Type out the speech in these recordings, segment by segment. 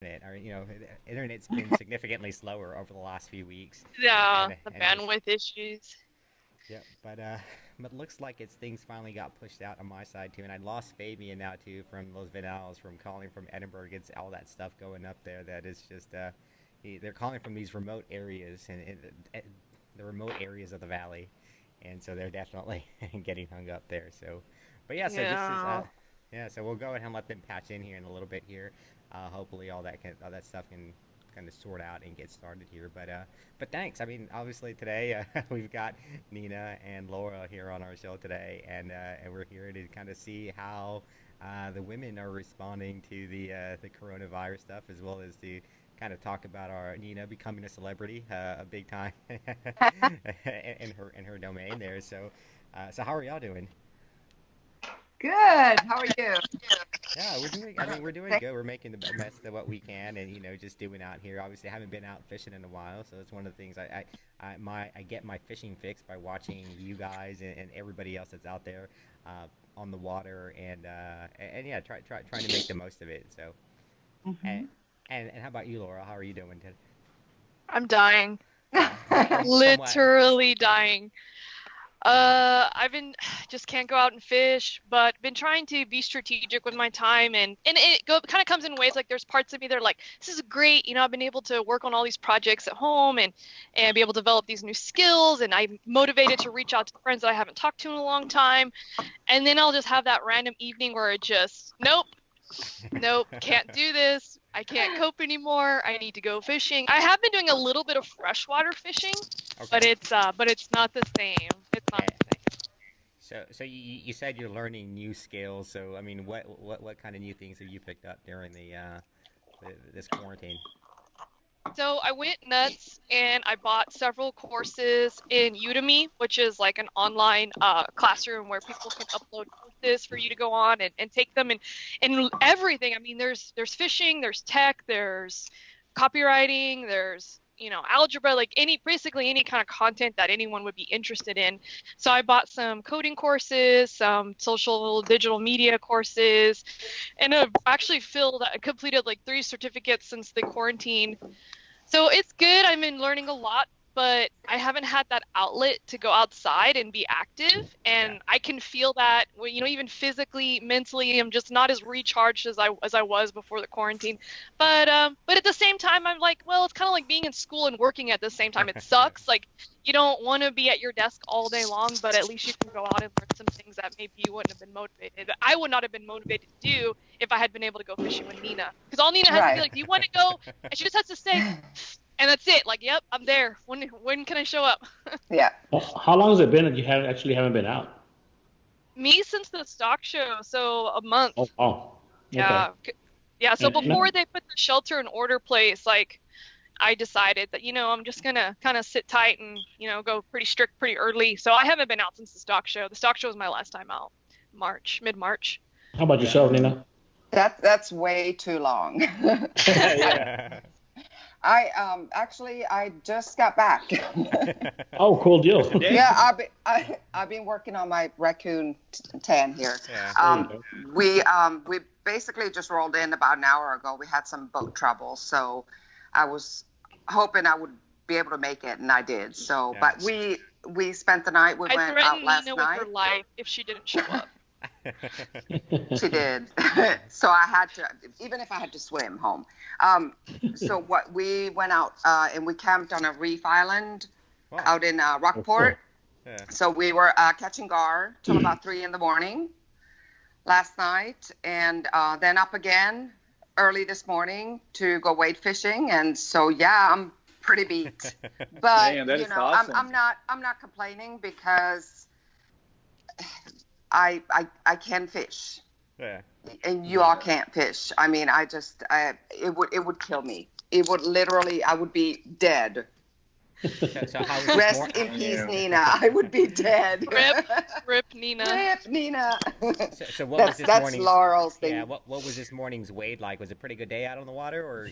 internet, or the internet's been significantly slower over the last few weeks, Yeah, and the and it's bandwidth issues. yeah, but looks like it's things finally got pushed out on my side too, and I lost Fabian now too from Los Vinales from calling from Edinburgh. It's all that stuff going up there that is just they're calling from these remote areas and the remote areas of the valley, and so they're definitely getting hung up there. So, but yeah, so just as Yeah. yeah, so we'll go ahead and let them patch in here in a little bit here. Hopefully, all that stuff can kind of sort out and get started here. But thanks. I mean, obviously today we've got Nina and Laura here on our show today, and we're here to kind of see how the women are responding to the coronavirus stuff, as well as to kind of talk about our Nina becoming a celebrity, a big time in her domain there. So how are y'all doing? Good. How are you? Yeah, we're doing. I mean, we're doing good. We're making the best of what we can, and just doing out here. Obviously, I haven't been out fishing in a while, so it's one of the things I get my fishing fix by watching you guys and everybody else that's out there on the water, and yeah, trying to make the most of it. So, and, Hmm. and how about you, Laura? How are you doing today? I'm dying. Yeah, from what? Literally dying. I've been just can't go out and fish, but been trying to be strategic with my time, and it kind of comes in ways like there's parts of me that are like, this is great, I've been able to work on all these projects at home and be able to develop these new skills, and I'm motivated to reach out to friends that I haven't talked to in a long time, and then I'll just have that random evening where it just, nope, nope, can't do this. I can't cope anymore. I need to go fishing. I have been doing a little bit of freshwater fishing, but Okay. it's not the same. It's not Eh, the same. so you said you're learning new skills. So I mean, what kind of new things have you picked up during this quarantine? So I went nuts and I bought several courses in Udemy, which is like an online classroom where people can upload courses for you to go on and take them and everything. I mean, there's fishing, there's tech, there's copywriting, there's algebra, like basically any kind of content that anyone would be interested in. So I bought some coding courses, some social digital media courses, and I've actually completed like 3 certificates since the quarantine, so it's good. I've been learning a lot, but I haven't had that outlet to go outside and be active. Yeah. And I can feel that, well, even physically, mentally, I'm just not as recharged as I was before the quarantine. But at the same time, I'm like, well, it's kind of like being in school and working at the same time. It sucks. Like you don't want to be at your desk all day long, but at least you can go out and learn some things that maybe you wouldn't have been motivated. I would not have been motivated to do if I had been able to go fishing with Nina. Because all Nina has to be Right. like, do you want to go? And she just has to say, and that's it. Like, yep, I'm there. When can I show up? Yeah. Well, how long has it been that you haven't been out? Me since the stock show, so a month. Oh, wow. Okay. Yeah, yeah. So And before they put the shelter in order place, like I decided that I'm just gonna kind of sit tight and go pretty strict pretty early. So I haven't been out since the stock show. The stock show was my last time out, mid March. how about yourself, Nina? That's way too long. Yeah. I just got back. Oh, cool deal. Today? Yeah, I've been working on my raccoon tan here. Yeah. There you Um, go. we basically just rolled in about an hour ago. We had some boat trouble, so I was hoping I would be able to make it, and I did. So, Yeah. but we spent the night. We I went out threatened last Nina with night. her life if she didn't show up. She did. So I had to, even if I had to swim home. So what we went out and we camped on a reef island Wow. out in Oh, cool. Rockport. Yeah. So we were catching gar till about 3 in the morning last night, and then up again early this morning to go wade fishing. And so yeah, I'm pretty beat, but Man, that you is know, awesome. I'm not complaining because I can fish. Yeah. And you all can't fish. I mean, it would kill me. It would literally, I would be dead. So how was this Rest morning? in peace, Yeah. Nina. I would be dead. Rip Nina. Rip, Nina. So what was this That's morning's? Laurel's thing. Yeah. What was this morning's wade like? Was it a pretty good day out on the water, or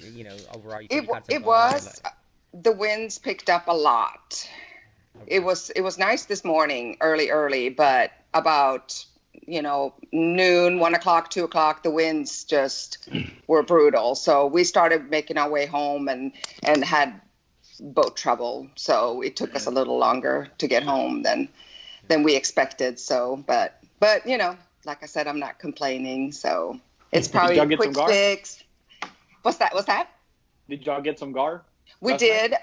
overall you said It you wa- caught some it gar? was. The winds picked up a lot. Okay. It was nice this morning, early, but about noon, 1 o'clock, 2 o'clock, the winds just were brutal. So we started making our way home and had boat trouble. So it took us a little longer to get home than we expected. So, but like I said, I'm not complaining. So it's probably a quick fix. What's that? Did y'all get some gar? We did.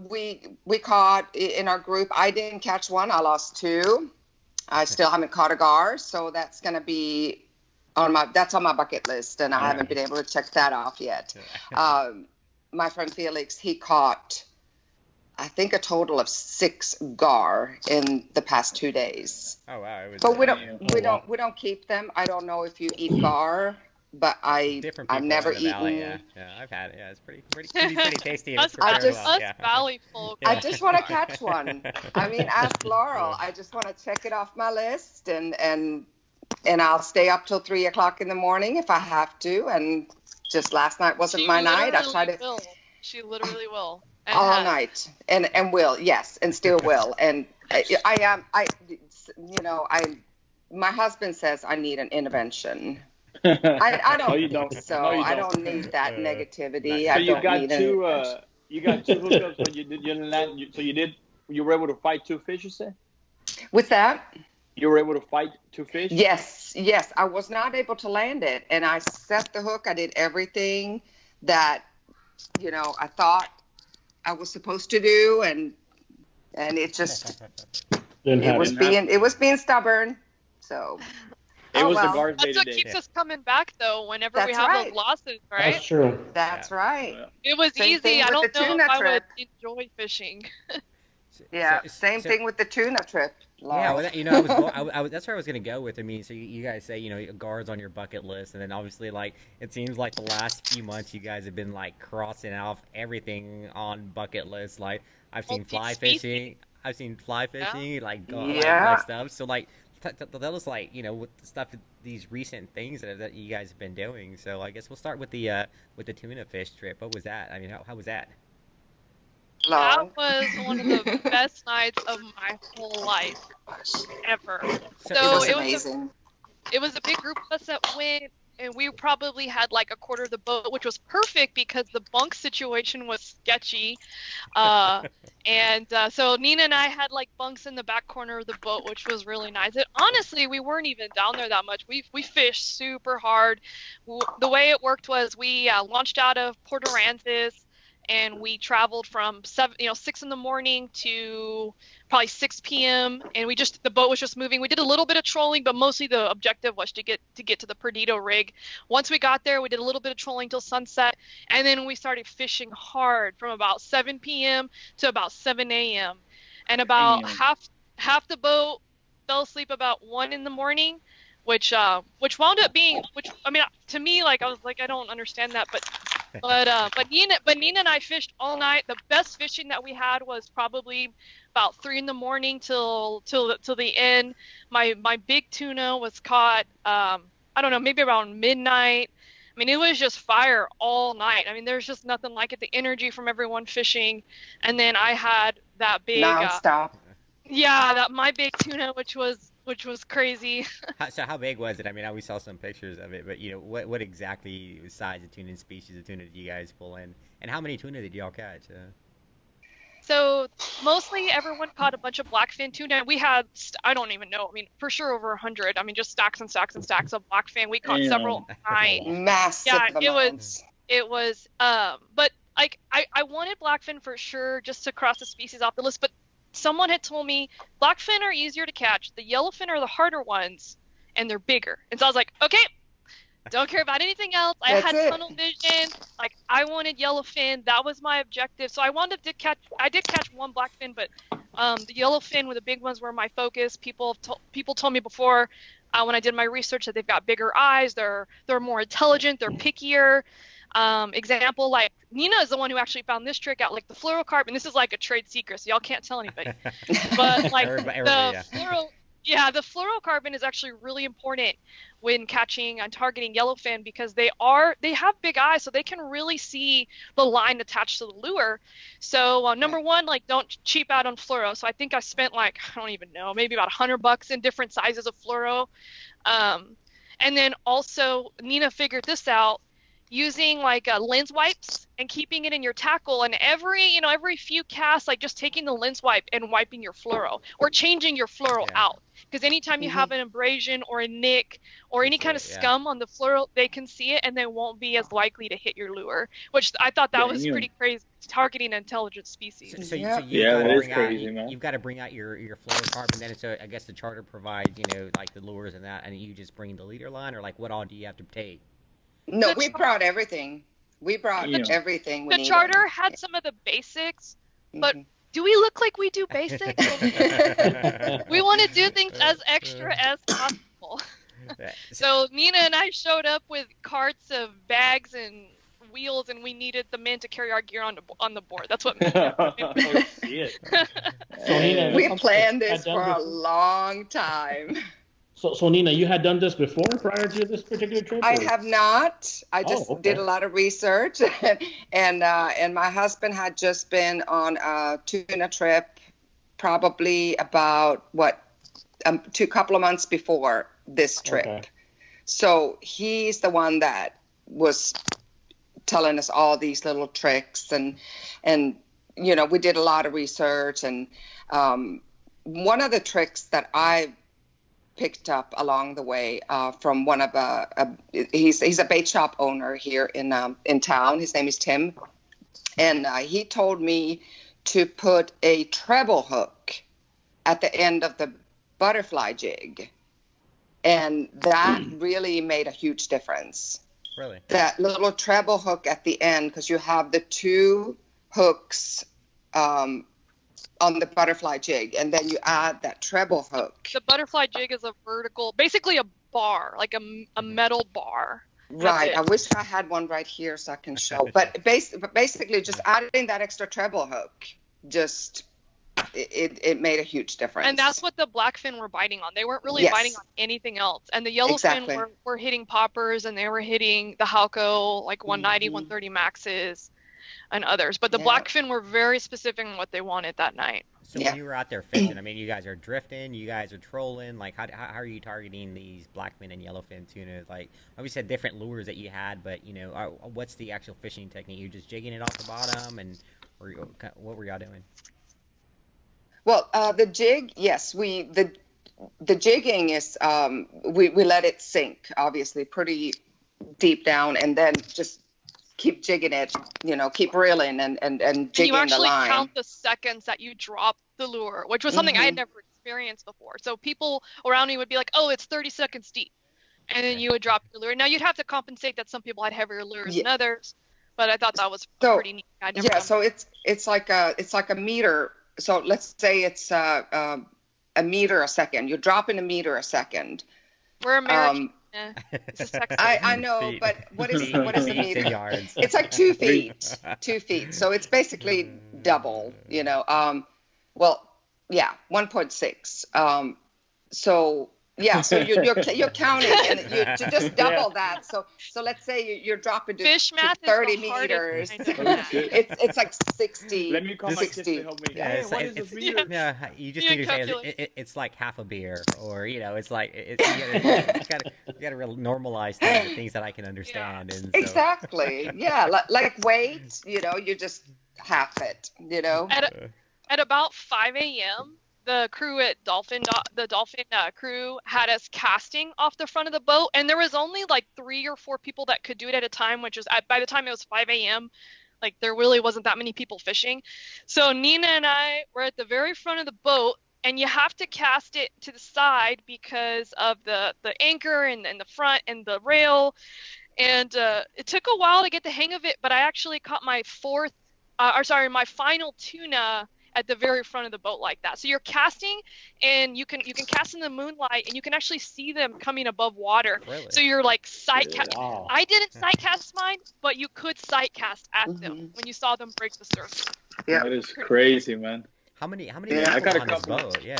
We caught in our group. I didn't catch one. I lost two. I still haven't caught a gar, so that's going to be on my bucket list, and I haven't been able to check that off yet. My friend Felix, he caught, I think, a total of 6 gar in the past 2 days. Oh wow! But we don't keep them. I don't know if you eat gar, but I've never eaten. Valley, yeah, I've had it. Yeah, it's pretty tasty. Us Valley folk. I just want to catch one. I mean, ask Laurel. I just want to check it off my list, and I'll stay up till 3 o'clock in the morning if I have to. And just last night wasn't my night. I tried to. She literally will. All night, and will, yes, and still will. And my husband says I need an intervention. I don't. No, you don't. So no, you I don't. don't need that negativity. So I you don't got need two. an You got 2 hookups when you didn't land. So you were able to fight 2 fish. You say? With that? You were able to fight 2 fish? Yes. I was not able to land it, and I set the hook. I did everything that I thought I was supposed to do, and it just it was being stubborn. So it was the guards That's what keeps us coming back, though. Whenever we have those losses, right? That's true. That's right. It was easy. I don't know if I would enjoy fishing. Same thing with the tuna trip. Yeah, well, that's where I was gonna go with. I mean, so you guys say guards on your bucket list, and then obviously it seems like the last few months you guys have been crossing off everything on bucket lists. Like I've seen fly fishing, like stuff. So tell us with the stuff, these recent things that you guys have been doing. So I guess we'll start with the tuna fish trip. What was that? I mean, how was that? That was one of the best nights of my whole life ever. So it was amazing. It was a big group of us that went, and we probably had a quarter of the boat, which was perfect because the bunk situation was sketchy. So Nina and I had bunks in the back corner of the boat, which was really nice. And honestly, we weren't even down there that much. We fished super hard. The way it worked was we launched out of Port Aransas, and we traveled from 6 in the morning to probably 6 p.m. and the boat was just moving. We did a little bit of trolling, but mostly the objective was to get to the Perdido rig. Once we got there, we did a little bit of trolling till sunset, and then we started fishing hard from about 7 p.m. to about 7 a.m. And about half the boat fell asleep about 1 in the morning, which wound up being, to me, I was I don't understand that, but Nina and I fished all night. The best fishing that we had was probably about 3 in the morning till the end. My big tuna was caught I don't know, maybe around midnight. I mean, it was just fire all night. I mean, there's just nothing like it. The energy from everyone fishing, and then I had that big nonstop. My big tuna, which was crazy. So how big was it? I mean, we saw some pictures of it, but what exactly size of tuna and species of tuna did you guys pull in, and how many tuna did y'all catch? So mostly everyone caught a bunch of blackfin tuna. We had, I don't even know, for sure over 100. Just stacks and stacks and stacks of blackfin. We caught several. Massive amounts. It was but I wanted blackfin for sure, just to cross the species off the list, but someone had told me blackfin are easier to catch. The yellowfin are the harder ones, and they're bigger. And so I was like, okay, don't care about anything else. I had tunnel vision. I wanted yellowfin. That was my objective. So I did catch one blackfin, but the yellowfin with the big ones were my focus. People told me before when I did my research that they've got bigger eyes. They're more intelligent. They're pickier. Example, Nina is the one who actually found this trick out, the fluorocarp, and this is a trade secret, so y'all can't tell anybody. But the fluorocarbon is actually really important when catching and targeting yellowfin because they have big eyes, so they can really see the line attached to the lure. So number one, like, don't cheap out on fluoro. So I think I spent like, I don't even know, maybe about $100 in different sizes of fluoro. And then also Nina figured this out, using like lens wipes and keeping it in your tackle, and every few casts, like just taking the lens wipe and wiping your fluoro or changing your fluoro out, because anytime you have an abrasion or a nick or any kind of scum on the fluoro, they can see it and they won't be as likely to hit your lure, which I thought that was pretty crazy, targeting an intelligent species. So you've that is got crazy, man. you've got to bring out your fluorocarbon, then so I guess the charter provides, like the lures and that, and you just bring the leader line, or like what all do you have to take? No, we brought everything. We brought everything we needed. The charter had some of the basics, but do we look like we do basics? We want to do things as extra as possible. So Nina and I showed up with carts of bags and wheels, and we needed the men to carry our gear on the board. That's what. So Nina, we planned this for a long time. So Nina, you had done this before prior to this particular trip? I have not. I just did a lot of research, and my husband had just been on a tuna trip, probably about couple of months before this trip. Okay. So he's the one that was telling us all these little tricks, and we did a lot of research, and one of the tricks that I picked up along the way from one of he's a bait shop owner here in town. His name is Tim, and he told me to put a treble hook at the end of the butterfly jig, and that really made a huge difference. Really? That little treble hook at the end, because you have the two hooks on the butterfly jig, and then you add that treble hook. The butterfly jig is a vertical, basically a bar, like a metal bar. Right. I wish I had one right here so I can show. But basically, just adding that extra treble hook, it made a huge difference. And that's what the blackfin were biting on. They weren't really biting on anything else. And the yellowfin were hitting poppers, and they were hitting the Halco, like 190, 130 maxes, and others. But the blackfin were very specific on what they wanted that night. So when you were out there fishing, I mean, you guys are drifting, you guys are trolling. Like, how are you targeting these blackfin and yellowfin tuna? Like, obviously had different lures that you had, but what's the actual fishing technique? You're just jigging it off the bottom, or what were y'all doing? Well, the jig, yes, the jigging is we let it sink, obviously, pretty deep down, and then just keep jigging it, keep reeling and jigging the line. And you actually count the seconds that you drop the lure, which was something I had never experienced before. So people around me would be like, oh, it's 30 seconds deep. And then you would drop your lure. Now you'd have to compensate that some people had heavier lures than others, but I thought that was pretty neat. So it's like a meter. So let's say it's a meter a second. You're dropping a meter a second. We're American. I know, but what is a meter? Yards. It's like 2 feet. 2 feet. So it's basically double. 1.6. So you're counting, and you just double that. So let's say you're dropping to fish math 30 meters. It's like 60. Let me call my kids to help me. Yeah, what is a meter? Yeah, you just need to say it's like half a beer, or it's like you gotta really normalize things that I can understand. Yeah. And exactly. Yeah, like weight. You just half it. At about 5 a.m. the crew at the Dolphin crew had us casting off the front of the boat, and there was only like 3 or 4 people that could do it at a time, which was by the time it was 5 a.m. like there really wasn't that many people fishing. So Nina and I were at the very front of the boat, and you have to cast it to the side because of the anchor and the front and the rail, and it took a while to get the hang of it, but I actually caught my final tuna at the very front of the boat like that. So you're casting, and you can cast in the moonlight, and you can actually see them coming above water. Really? So you're like sight cast. Wow. I didn't sight cast mine, but you could sight cast at them when you saw them break the surface. Yeah, that is crazy, man. How many I people got a on this couple. boat? Yeah.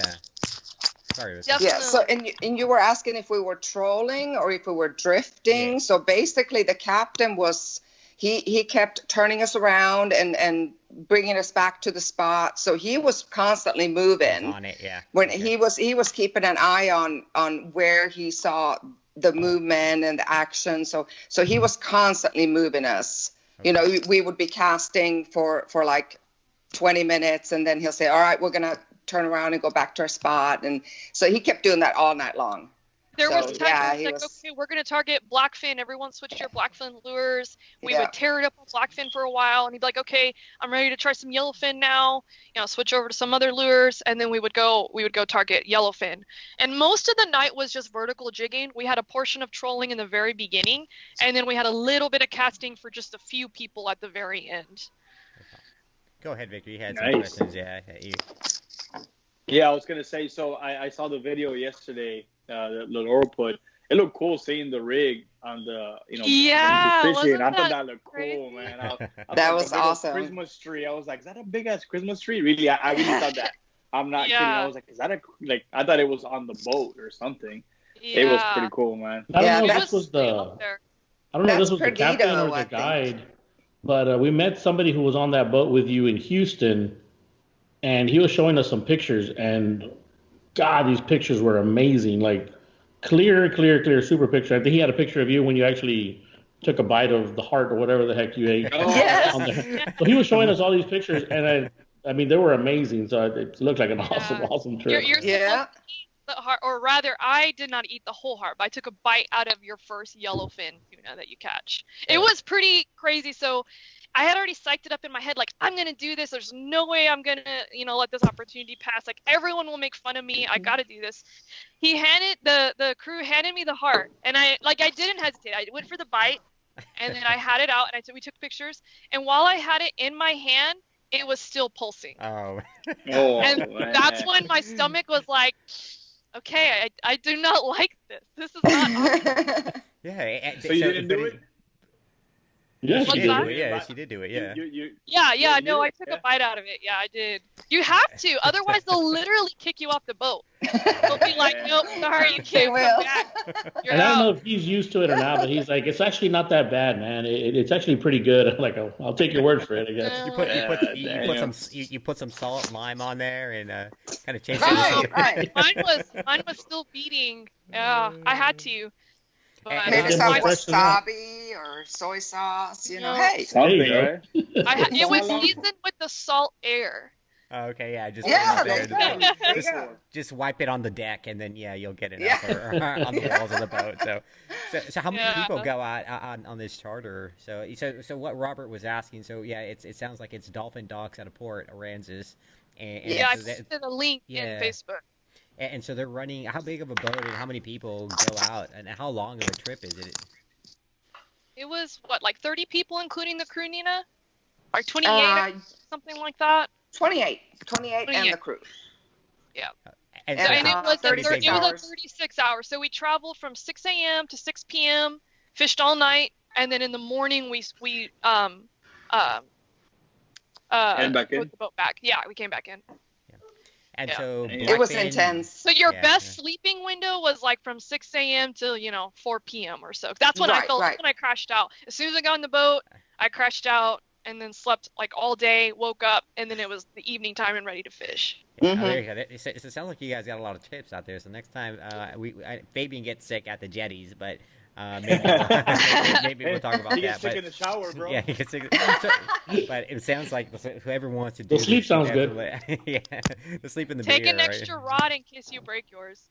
Sorry, Definitely. Yeah. So, and you were asking if we were trolling or if we were drifting. Yeah. So basically, the captain was he kept turning us around and bringing us back to the spot. So he was constantly moving. On it, yeah. When Okay. he was keeping an eye on where he saw the movement and the action. So he was constantly moving us. Okay. You know, we would be casting for like 20 minutes, and then he'll say, all right, we're gonna turn around and go back to our spot. And so he kept doing that all night long. There So, was times yeah, where he it's like, was- okay, we're going to target blackfin. Everyone switch to your blackfin lures. We Yeah. would tear it up on blackfin for a while, and he'd be like, okay, I'm ready to try some yellowfin now. You know, switch over to some other lures, and then we would go target yellowfin. And most of the night was just vertical jigging. We had a portion of trolling in the very beginning, and then we had a little bit of casting for just a few people at the very end. Go ahead, Victor. You had some Nice. questions. Yeah. Yeah, I was gonna say. So I saw the video yesterday that Laurel put. It looked cool seeing the rig on the Yeah, fishing. wasn't I thought that that looked crazy? cool, man. That like was a big old awesome. Christmas tree. I was like, is that a big ass Christmas tree? Really, I really thought that. I'm not kidding. Yeah. I was like, is that I thought it was on the boat or something. It was pretty cool, man. I don't Yeah, know if that's- this was way the up there. I don't know if That's this was the Perdido, captain or I the think. guide, but we met somebody who was on that boat with you in Houston, and he was showing us some pictures, and God, these pictures were amazing. Like clear, super picture. I think he had a picture of you when you actually took a bite of the heart or whatever the heck you ate Yes. on there. So he was showing us all these pictures, and I mean, they were amazing. So it looked like an awesome trip. You're Yeah. supposed to eat the heart, or rather, I did not eat the whole heart, but I took a bite out of your first yellowfin tuna that you catch. It was pretty crazy. So I had already psyched it up in my head, like, I'm gonna do this. There's no way I'm gonna, let this opportunity pass. Like, everyone will make fun of me. I gotta do this. He handed the crew handed me the heart, and I didn't hesitate. I went for the bite, and then I had it out, and we took pictures. And while I had it in my hand, it was still pulsing. Oh. Oh, And man. that's when my stomach was like, okay, I do not like this. This is not awesome. Yeah. So you didn't do it? Yes, What's you that? did. Yeah, she did do it. Yeah. Yeah, no, I you- took yeah. a bite out of it. Yeah, I did. You have to, otherwise they'll literally kick you off the boat. They'll be like, nope, sorry, you They can't will. come back. You're And I don't know out. if he's used to it or not, but he's like, it's actually not that bad, man. It's actually pretty good. I'm like, I'll take your word for it, I guess. You put some salt and lime on there and kind of chase Right, it. right. Mine was still beating. Yeah, I had to. But And- Maybe It's some more fresh than that. wasabi or soy sauce. No. Hey. Something, There you go. right? it was seasoned with the salt air. Oh, okay, yeah, just Yeah, put it there out you there. go. There you Just- go. Just wipe it on the deck, and then you'll get enough Yeah. on the walls of the boat. So how many Yeah. people go out on this charter? So what Robert was asking. So yeah, it sounds like it's Dolphin Docks out of Port Aransas, and Yeah, I so that- posted a link Yeah. in Facebook. and so they're running. How big of a boat and how many people go out, and how long of a trip is it? It was like 30 people, including the crew, Nina, or 28, something like that. 28 and 28. the crew. And, And, And it was 36 it was a hours. 36 hours. So we traveled from 6 a.m. to 6 p.m. Fished all night, and then in the morning we Head back in? rode the boat back. Yeah, we came back in. and Yeah. so It was Blackfin- intense. So your Yeah, best yeah. sleeping window was like from 6 a.m. till 4 p.m. or so. That's when I Right, felt. right. That's when I crashed out. As soon as I got on the boat, I crashed out and then slept like all day. Woke up, and then it was the evening time and ready to fish. Yeah, Mhm. there you go. It sounds like you guys got a lot of tips out there. So next time, Fabian gets sick at the jetties, but maybe we'll talk about He that. gets sick But in the shower, bro. yeah, he gets sick. But it sounds like whoever wants to do The sleep this, sounds you good. definitely- yeah, the sleep in the Take beer, an extra rod in case you break yours.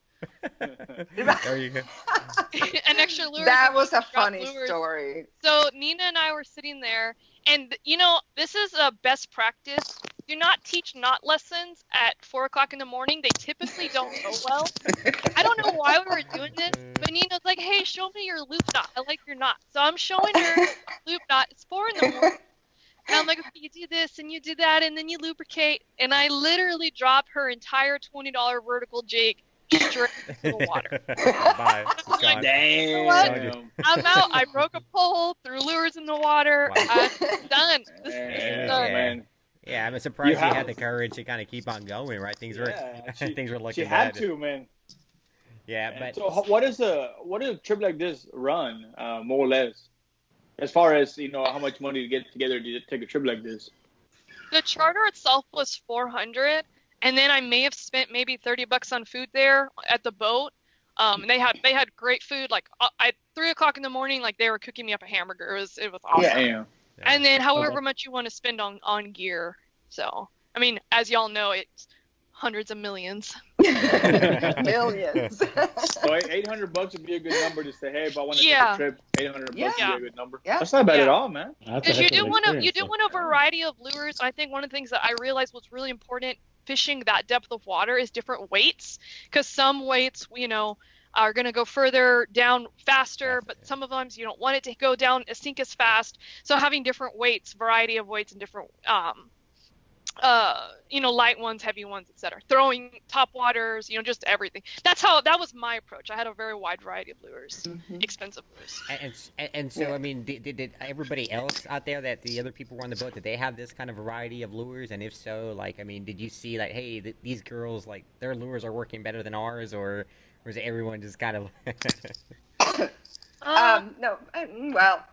right? There you go. An extra lure. That was a Drop funny lures. story. So Nina and I were sitting there, and this is a best practice. Do not teach knot lessons at 4 o'clock in the morning. They typically don't go well. I don't know why we were doing this, but Nina's like, "Hey, show me your loop knot. I like your knot." So I'm showing her loop knot. It's 4 in the morning. And I'm like, okay, you do this and you do that, and then you lubricate. And I literally drop her entire $20 vertical jig straight into the water. Bye. It's Like, gone. Damn. I'm out. I broke a pole, threw lures in the water. Wow. I'm done. This is Man, done. man. Yeah, I'm You surprised you had have. the courage to kind of keep on going, right? Things were Yeah, things were she looking had bad. to, man. Yeah, And but so, what is a trip like this run, more or less, as far as how much money to get together to take a trip like this? The charter itself was 400, and then I may have spent maybe $30 on food there at the boat. And they had great food. Like at 3 o'clock in the morning, like they were cooking me up a hamburger. It was Yeah. awesome. Damn. yeah. And then Okay. however much you want to spend on gear. So I mean, as y'all know, it's hundreds of millions. Millions. So $800 would be a good number to say, hey, if I want to take a Yeah, trip, $800 Yeah. would be yeah. a good number. Yeah. That's not bad at Yeah. all, man. That's a Because heck of an experience. you do want a variety of lures. I think one of the things that I realized was really important fishing that depth of water is different weights. Because some weights, are going to go further down faster, but some of them you don't want it to go down sink as fast. So having different weights, variety of weights, and different light ones, heavy ones, etc. Throwing top waters, just everything. That was my approach. I had a very wide variety of lures, expensive lures. And so, I mean, did everybody else out there, that the other people were on the boat, did they have this kind of variety of lures? And if so, like, I mean, did you see, like, hey, these girls, like, their lures are working better than ours, or was everyone just kind of... No. Well,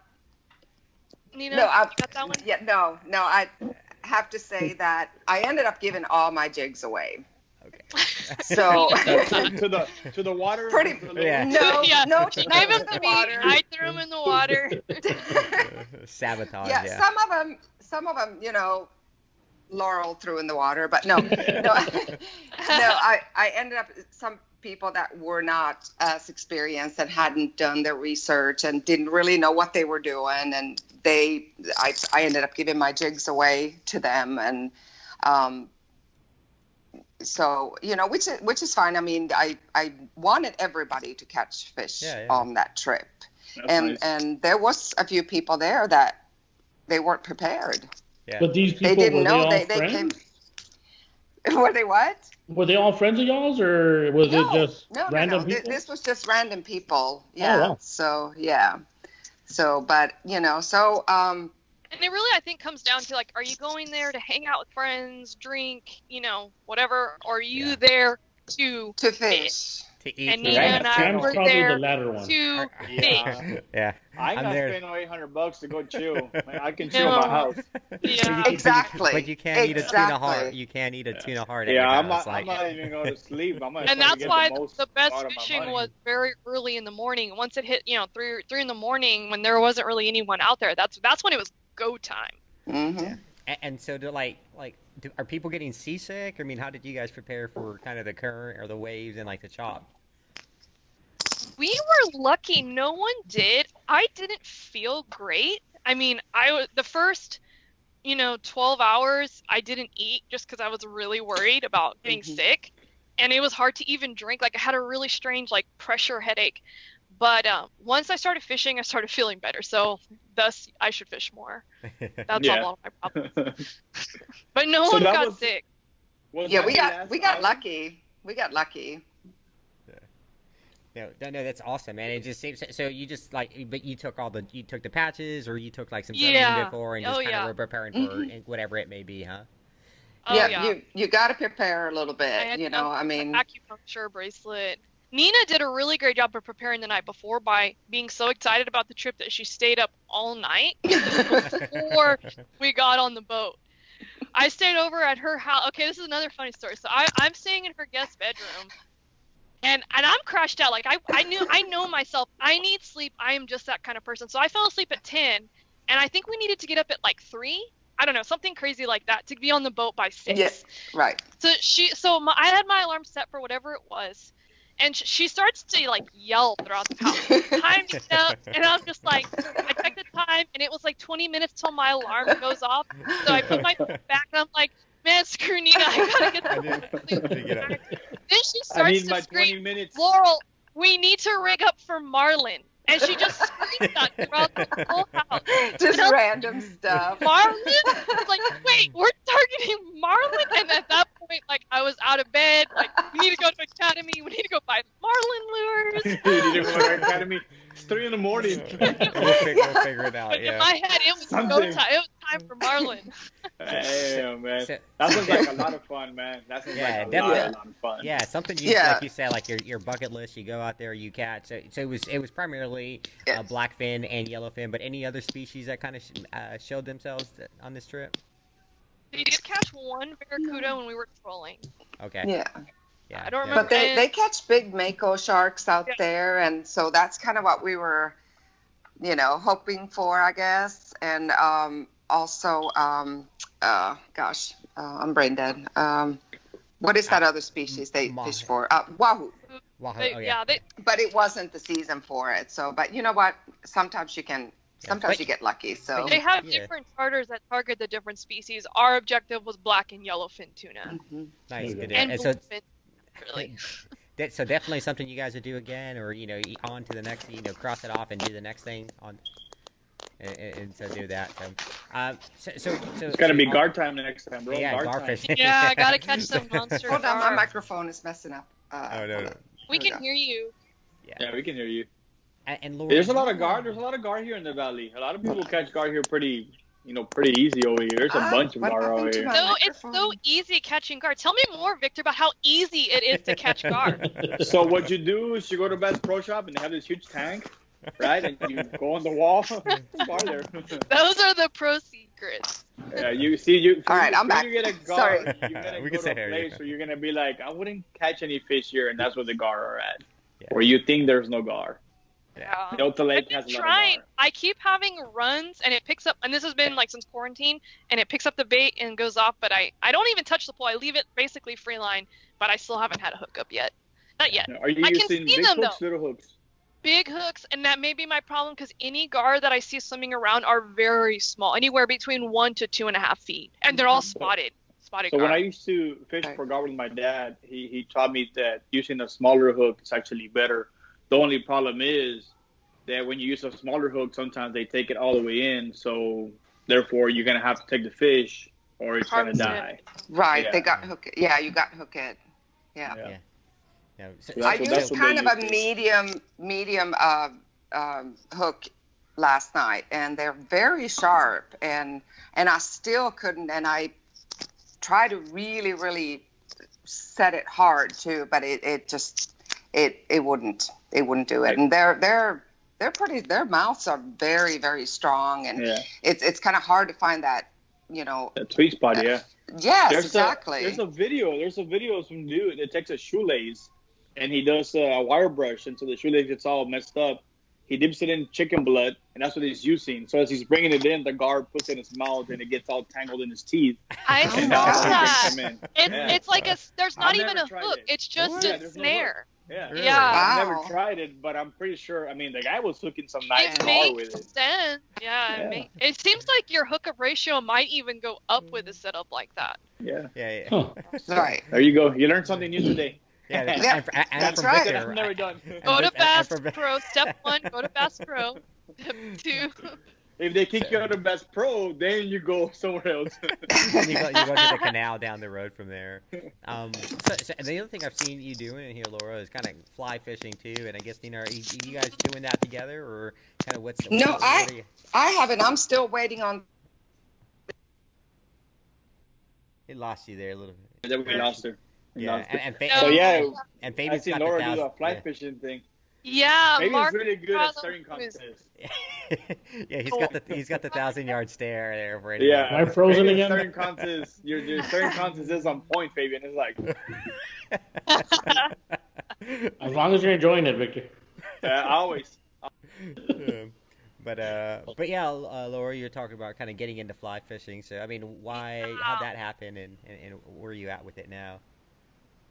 Nina, no. you got that one? Yeah. No. I have to say that I ended up giving all my jigs away. Okay. So To the water? Pretty- To the lure? Yeah. no, Yeah. no, She gave them to the me. water. I threw them in the water. Sabotage, Yeah, yeah. some of them, Laurel threw in the water, but no, no. I ended up some people that were not as experienced and hadn't done their research and didn't really know what they were doing, and I ended up giving my jigs away to them, and so which is fine. I mean, I wanted everybody to catch fish Yeah. on that trip. That's nice. And there was a few people there that they weren't prepared. Yeah. But these people, They didn't were know they all they friends? came. Were they what? Were they all friends of y'all's, or was it just random people? This was just random people. Yeah. Oh, wow. So yeah. So, but And it really, I think, comes down to, like, are you going there to hang out with friends, drink, whatever, or are you Yeah. there to to fish. To eat. And right? Nina and I Sam's were probably there the latter one. to Yeah. fish. Yeah. I ain't I'm gonna there. spend no $800 to go chill. Man, I can chill in No. my house. Yeah. Exactly. But you can't eat a tuna heart. Exactly. You can't eat a tuna heart. Yeah, at I'm your house. not. I'm Like, not even going to sleep. I'm gonna And try to that's get why the most the best out of my fishing money. was very early in the morning. Once it hit, 3 in the morning, when there wasn't really anyone out there, that's when it was go time. Mm-hmm. and so are people getting seasick? I mean, how did you guys prepare for kind of the current or the waves and like the chop? We were lucky. No one did. I didn't feel great. I mean, the first, 12 hours, I didn't eat just because I was really worried about getting sick. And it was hard to even drink. Like, I had a really strange, like, pressure headache. But once I started fishing, I started feeling better. So, thus, I should fish more. That's Yeah. all my problems. But no So one that got was- sick. Was Yeah, that we your got last outing? lucky. We got lucky. No, that's awesome, man. It just seems so. You just but you took the patches, or you took like some Yeah. training before, and just Oh, kind of yeah. were preparing for whatever it may be, huh? Oh, yeah. You got to prepare a little I had bit. a I mean, acupuncture bracelet. Nina did a really great job of preparing the night before by being so excited about the trip that she stayed up all night before we got on the boat. I stayed over at her house. Okay, this is another funny story. So I'm staying in her guest bedroom, and I'm crashed out. Like I know myself. I need sleep. I am just that kind of person. So I fell asleep at 10, and I think we needed to get up at like 3. I don't know, something crazy like that to be on the boat by 6. yeah, right. So I had my alarm set for whatever it was, and she starts to like yell throughout the house, "Time is up!" And I'm just like, I checked the time, and it was like 20 minutes till my alarm goes off. So I put my phone back, and I'm like, "Man, screw Nina, I gotta get the sleep." Get up. Then she I starts need to my scream, 20 minutes. "Laurel, we need to rig up for Marlin." And she just screamed that throughout the whole house. Just And I'm random stuff. Marlin? It's like, wait, we're targeting Marlin? And at that point, like, I was out of bed. Like, we need to go to Academy. We need to go buy Marlin lures. You need to go to our academy. It's 3 in the morning. We'll figure it out. But in Yeah. my head, it was go Something. time. It was time for Marlin. Damn, man. So- That sounds like a lot of fun, man. That sounds Yeah, like a definitely. lot of fun. Yeah, something you Yeah. like you said, like your bucket list. You go out there, you catch. So it was primarily Yes. blackfin and yellowfin, but any other species that kind of showed themselves on this trip. We did catch one barracuda when we were trolling. Okay. Yeah. Yeah. I don't yeah. remember. But they catch big mako sharks out Yeah. there, and so that's kind of what we were, hoping for, I guess. And also, I'm brain dead. What is that other species they fish for? Wahoo. Wahoo, They, oh, yeah, they But it wasn't the season for it. So, but you know what? Sometimes you can. Sometimes but- you get lucky. So. they have Yeah. different charters that target the different species. Our objective was black and yellowfin tuna. Mhm. Nice. Okay. Good. And And so bluefin, really. so definitely something you guys would do again, or on to the next, cross it off and do the next thing on, and so do that. So It's gotta be guard time next time, bro. Yeah, guard gar time. fishing. Yeah, I gotta catch some monster. Hold on, my gar. microphone is messing up. Oh, no. hold on. We Here can go. hear you. Yeah, we can hear you. And Laura, There's a lot of guard. There's a lot of guard here in the valley. A lot of people catch guard here pretty easy over here. There's a bunch of what guard over happened to here. my No, it's so microphone? easy catching gar. Tell me more, Victor, about how easy it is to catch gar. So what you do is you go to Best Pro Shop and they have this huge tank, right? And you go on the wall, bar there. Those are the pro secrets. Yeah, you see, you. All right, I'm for back. you to get a gar, Sorry. you're gonna We go can to say a here, place yeah. where you're gonna be like, I wouldn't catch any fish here, and that's where the gar are at. Yeah. Where you think there's no gar. Yeah. Delta I've Lake been has a lot trying. of gar. I keep having runs, and it picks up. And this has been like since quarantine, and it picks up the bait and goes off. But I don't even touch the pole. I leave it basically free line. But I still haven't had a hookup yet. Not yet. Are you I can using see big them, hooks, though. little hooks? Big hooks, and that may be my problem because any gar that I see swimming around are very small, anywhere between 1 to 2.5 feet, and they're all spotted. Spotted So gar. when I used to fish for gar with my dad, he taught me that using a smaller hook is actually better. The only problem is that when you use a smaller hook, sometimes they take it all the way in, so therefore you're gonna have to take the fish or it's gonna Harvest it. die. Right, Yeah. they got hook. Yeah, you got hook it. Yeah. Yeah. No, So I that's used what kind they of a use. medium hook last night, and they're very sharp, and I still couldn't, and I tried to really set it hard too, but it just wouldn't do it, and they're pretty. Their mouths are very strong, and Yeah, it's kind of hard to find that, the sweet spot. Yeah. Yes, There's exactly. There's a video of some dude that takes a shoelace and he does a wire brush until the shoelace gets all messed up. He dips it in chicken blood, and that's what he's using. So as he's bringing it in, the guard puts it in his mouth, and it gets all tangled in his teeth. I Oh, saw wow. that. Come in. It's Yeah. it's like there's not I've even never a tried hook. it. It's just What? Yeah, a there's no snare. Yeah. Really? Yeah. I've Wow. never tried it, but I'm pretty sure. I mean, the guy was hooking some nice It gar makes with it. sense. Yeah, Yeah. it seems like your hookup ratio might even go up with a setup like that. Yeah. yeah. Huh. Right. There you go. You learned something new today. Yeah, Yeah, and that's from right. Victor, I've never done. Go to and Bass for- Pro. Step 1, go to Bass Pro. Step 2. If they kick you out of Best Pro, then you go somewhere else. you go to the canal down the road from there. So the other thing I've seen you doing here, Laura, is kind of fly fishing too. And I guess, Nina, are you guys doing that together, or kind of what's? No, what are you- I haven't. I'm still waiting on. It lost you there a little bit. Then we lost her. We Yeah, lost her. and No. So yeah, and I Fabian's seen got Laura the do the 1,000 fly fishing thing. Yeah, Maybe Mark. he's really good at Carlo staring is- contests. yeah, he's got the 1,000-yard stare there for Yeah, Am I frozen Fabian's again? Staring contest. Your staring contest is on point, Fabian. It's like As long as you're enjoying it, Victor. always. But yeah, Laura, you're talking about kind of getting into fly fishing. So I mean, how'd that happen, and where are you at with it now?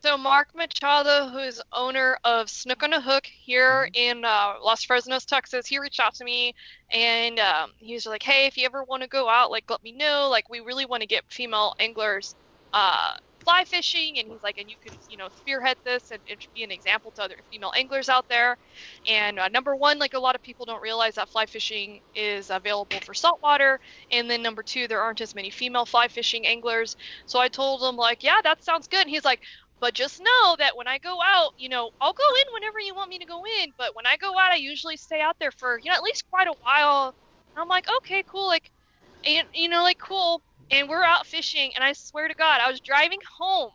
So Mark Machado, who is owner of Snook on a Hook here in Los Fresnos, Texas, he reached out to me, and he was like, "Hey, if you ever want to go out, like, let me know. Like, we really want to get female anglers fly fishing." And he's like, "And you could, spearhead this and it should be an example to other female anglers out there." And number one, like, a lot of people don't realize that fly fishing is available for saltwater. And then number two, there aren't as many female fly fishing anglers. So I told him, like, "Yeah, that sounds good." And he's like, But just know that when I go out, I'll go in whenever you want me to go in. But when I go out, I usually stay out there for, at least quite a while. And I'm like, okay, cool. Like, and, cool. And we're out fishing. And I swear to God, I was driving home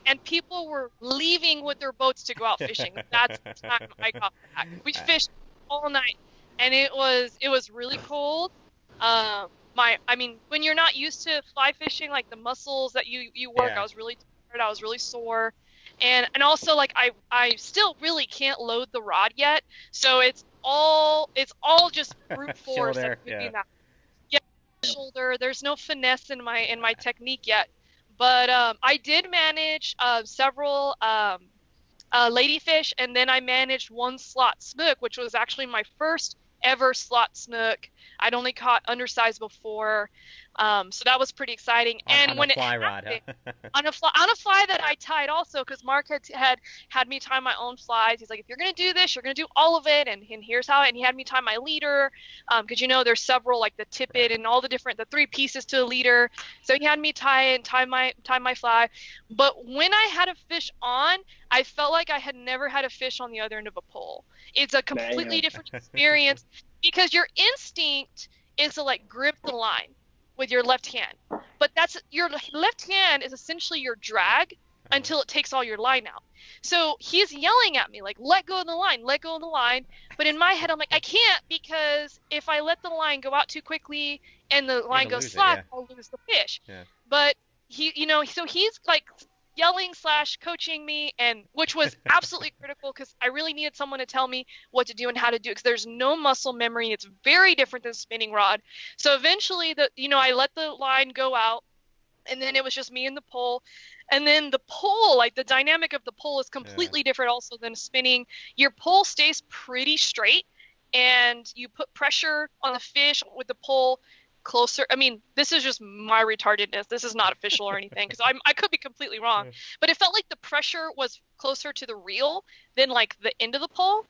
and people were leaving with their boats to go out fishing. That's the time I got back. We fished all night and it was really cold. When you're not used to fly fishing, like the muscles that you work, Yeah. I was really tired, I was really sore. And also like I still really can't load the rod yet. So it's all just brute force Shoulder, that's moving yeah. that. Yeah, shoulder. There's no finesse in my technique yet. But I did manage several ladyfish, and then I managed one slot snook, which was actually my first ever slot snook. I'd only caught undersized before, so that was pretty exciting. And On when a it fly rod, happened, huh? on a fly that I tied also, because Mark had me tie my own flies. He's like, if you're gonna do this, you're gonna do all of it, and here's how. And he had me tie my leader, because there's several, like the tippet and all the 3 pieces to a leader. So he had me tie my fly. But when I had a fish on, I felt like I had never had a fish on the other end of a pole. It's a completely different experience because your instinct is to like grip the line with your left hand. But that's your left hand is essentially your drag until it takes all your line out. So he's yelling at me like, let go of the line, let go of the line. But in my head, I'm like, I can't, because if I let the line go out too quickly and the line goes slack, I'll lose the fish. Yeah. But he, so he's like yelling / coaching me, and which was absolutely critical because I really needed someone to tell me what to do and how to do it, because there's no muscle memory. It's very different than spinning rod. So eventually I let the line go out, and then it was just me and the pole. And then the pole, like the dynamic of the pole is completely different also than spinning. Your pole stays pretty straight and you put pressure on the fish with the pole closer. I mean, this is just my retardedness. This is not official or anything, because I could be completely wrong. But it felt like the pressure was closer to the reel than like the end of the pole.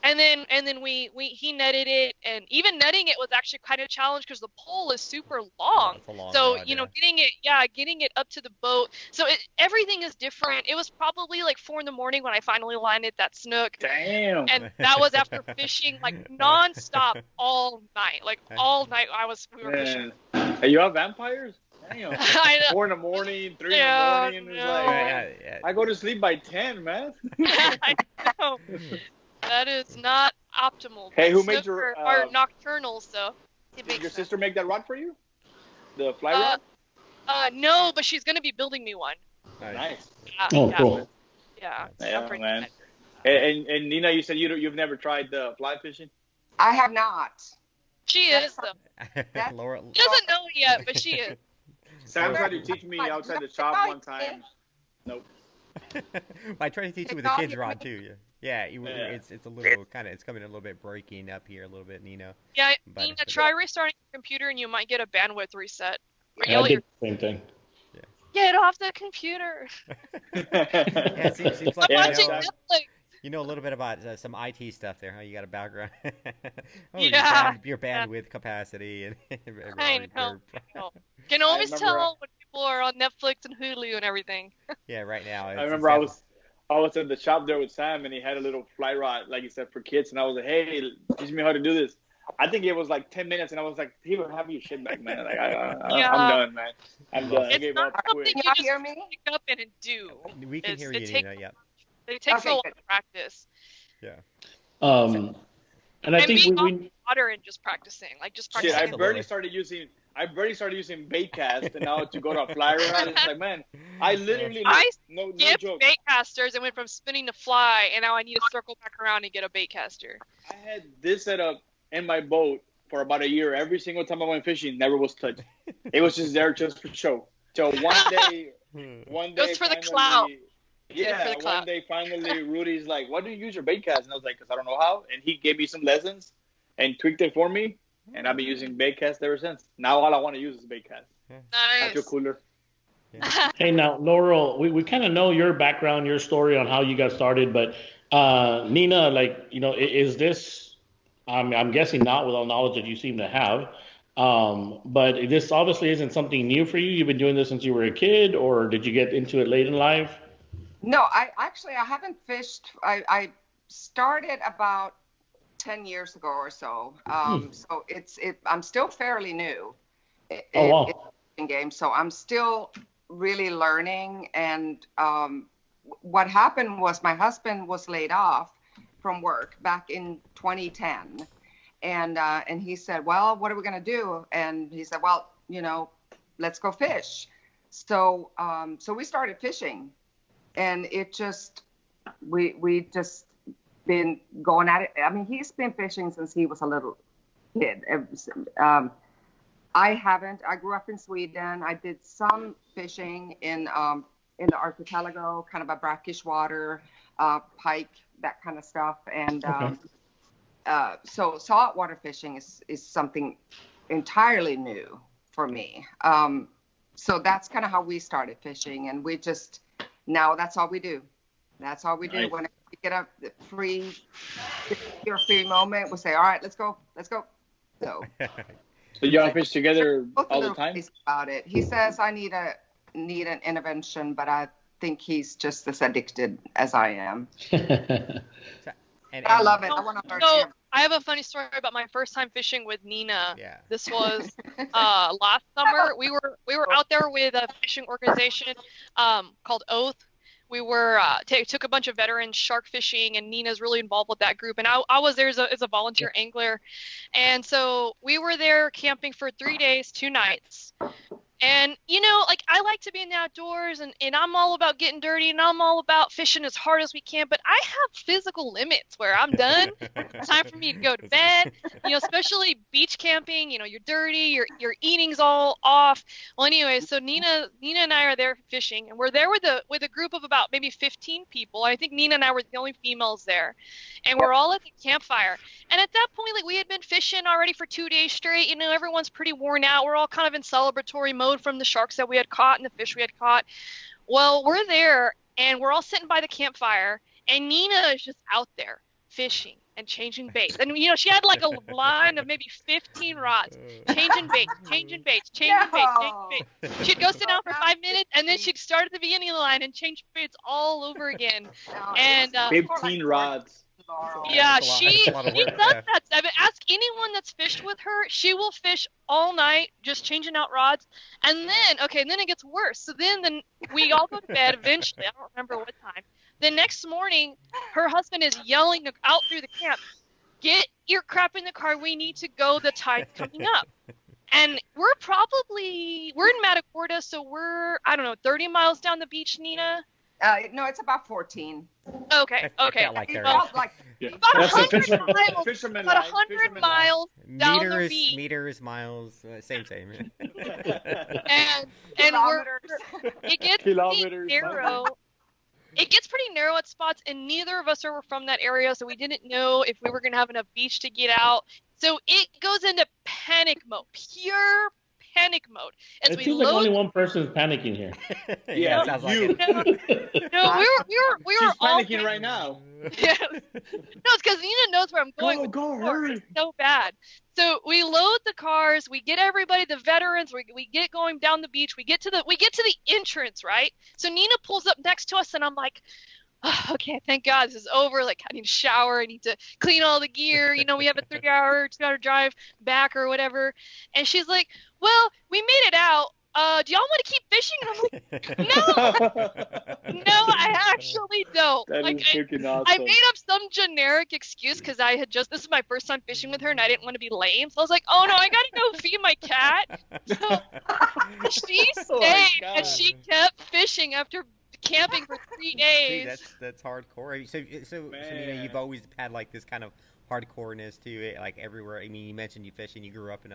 And then he netted it, and even netting it was actually kind of a challenge because the pole is super long. It's a long So rod, getting it up to the boat. So everything is different. It was probably like 4 a.m. when I finally landed that snook. Damn. And that was after fishing like nonstop all night. Like all night we were fishing. Hey, you have vampires? Damn. I know. 4 a.m, 3 in the morning. It's like, I go to sleep by 10, man. I know. That is not optimal. Hey, but who made your are nocturnal, so it did makes your sense. sister make that rod for you? The fly rod? No, but she's gonna be building me one. Nice. Oh, cool. Yeah. Yeah, man. And Nina, you said you've never tried the fly fishing? I have not. She is though. Laurel. She doesn't know yet, but she is. Sam tried to teach me outside the shop one time. Nope. I try to teach you with the kids' rod too. Yeah, it's a little it's coming a little bit breaking up here a little bit, Nina. Yeah, But- Nina, try restarting your computer and you might get a bandwidth reset. Or I yell at did your the same thing. get off the computer. Yeah, it seems like I'm Yeah, watching exactly. Netflix. you know a little bit about some IT stuff there, huh? You got a background. Yeah. Your bandwidth capacity and I know. You can I always remember, tell when people are on Netflix and Hulu and everything. Yeah, right now. I remember I was at the shop there with Sam, and he had a little fly rod, like you said, for kids. And I was like, hey, teach me how to do this. I think it was like 10 minutes, and I was like, people have your shit back, man. Like, I'm done, man. I'm done. I It's gave not up something quick. you Y'all just hear me? pick up and do. We can It's- hear it you, takes- Nina. Yeah. It takes Okay, a lot good. of practice. Yeah. And I And think being we on water and just practicing, like just Shit, practicing. I barely started using bait cast, and now to go to a fly rod, it's like, man, I literally I no skipped joke. bait casters and went from spinning to fly, and now I need to circle back around and get a bait caster. I had this setup in my boat for about a year. Every single time I went fishing, never was touched. It was just there just for show. So one day, It was for the finally- clout. Yeah, For the clout. one day finally, Rudy's like, "Why do you use your bait cast?" And I was like, "Cause I don't know how." And he gave me some lessons and tweaked it for me, and I've been using bait cast ever since. Now all I want to use is bait cast. I feel Nice. cooler. Hey, now, Laurel, we kind of know your background, your story on how you got started, but Nina, like, is this, I'm guessing not with all knowledge that you seem to have, But this obviously isn't something new for you. You've been doing this since you were a kid, or did you get into it late in life? No, I haven't fished. I started about 10 years ago or so. Hmm. So I'm still fairly new Oh in wow. the game. So I'm still really learning. And what happened was my husband was laid off from work back in 2010. And he said, well, what are we going to do? And he said, well, let's go fish. So we started fishing, and it just we just been going at it. I mean, he's been fishing since he was a little kid. I haven't. I grew up in Sweden. I did some fishing in the archipelago, kind of a brackish water, pike, that kind of stuff. And Okay. so saltwater fishing is something entirely new for me. So that's kind of how we started fishing, and we just now that's all we do. That's all we do. Nice. When we get a free, your free moment, we'll say, all right, let's go. So So y'all fish together both a all the little time? crazy about it. He says I need an intervention, but I think he's just as addicted as I am. So, and I and love it. I want to learn So everything. I have a funny story about my first time fishing with Nina. yeah. This was last summer. We were out there with a fishing organization called Oath. We were took a bunch of veterans shark fishing, and Nina's really involved with that group. And I was there as a volunteer angler, and so we were there camping for 3 days, 2 nights. And like I like to be in the outdoors, and I'm all about getting dirty, and I'm all about fishing as hard as we can, but I have physical limits where I'm done. It's time for me to go to bed. Especially beach camping, you're dirty, your eating's all off. Well, anyway, so Nina and I are there fishing, and we're there with a group of about maybe 15 people. I think Nina and I were the only females there. And we're all at the campfire. And at that point, like we had been fishing already for 2 days straight. Everyone's pretty worn out. We're all kind of in celebratory mode from the sharks that we had caught and the fish we had caught. Well, we're there and we're all sitting by the campfire, and Nina is just out there fishing and changing baits. And she had like a line of maybe 15 rods, changing baits, changing baits, changing baits, changing No. baits. She'd go sit down for 5 minutes, and then she'd start at the beginning of the line and change baits all over again. No, And it's more like 15 rods. Laurel. yeah, That's a lot. she That's a lot of she work. does Yeah. that. I mean, ask anyone that's fished with her. She will fish all night, just changing out rods. And then it gets worse. So then we all go to bed eventually. I don't remember what time. The next morning, her husband is yelling out through the camp, "Get your crap in the car. We need to go. The tide's coming up." And we're in Matagorda, so we're, I don't know, 30 miles down the beach, Nina. No, it's about 14. Okay. I felt like It there. felt like Yeah. About That's a 100 miles. fisherman About life. 100 Fisherman life. miles down the beach. Meters, miles, same. and kilometers. it gets Kilometers, pretty narrow. It gets pretty narrow at spots, and neither of us are from that area, so we didn't know if we were going to have enough beach to get out. So it goes into panic mode, pure panic mode, as It we seems like only load. one person's panicking here. Yeah, it sounds like you. it. No, we were She's all panicking right now. Yeah. No, it's because Nina knows where I'm going. Go, with the car. hurry. It's so bad. So we load the cars. We get everybody, the veterans. We get going down the beach. We get to the entrance, right? So Nina pulls up next to us, and I'm like, oh, okay, thank God this is over. Like, I need to shower. I need to clean all the gear. We have a 2 hour drive back or whatever. And she's like, well, we made it out. Do y'all want to keep fishing? And I'm like, no, I actually don't. That Like, is freaking I awesome. made up some generic excuse because this is my first time fishing with her, and I didn't want to be lame. So I was like, oh no, I gotta go feed my cat. So she Oh my stayed, and God. she kept fishing after camping for 3 See, days. that's hardcore. So Nina, Man. you've always had like this kind of hardcoreness to it, like everywhere. I mean, you mentioned you fish and you grew up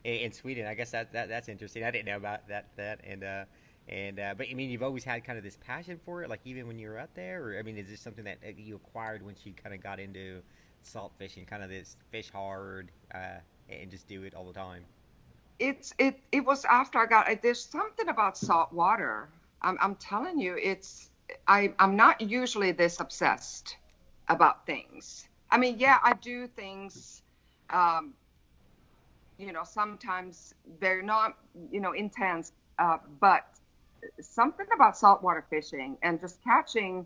in Sweden. I guess that's interesting. I didn't know about that. But I mean, you've always had kind of this passion for it, like even when you were out there. Or I mean, is this something that you acquired once you kind of got into salt fishing, kind of this fish hard and just do it all the time? It was after I got. There's something about salt water. I'm telling you, I'm not usually this obsessed about things. I mean, yeah, I do things sometimes they're not, intense, but something about saltwater fishing and just catching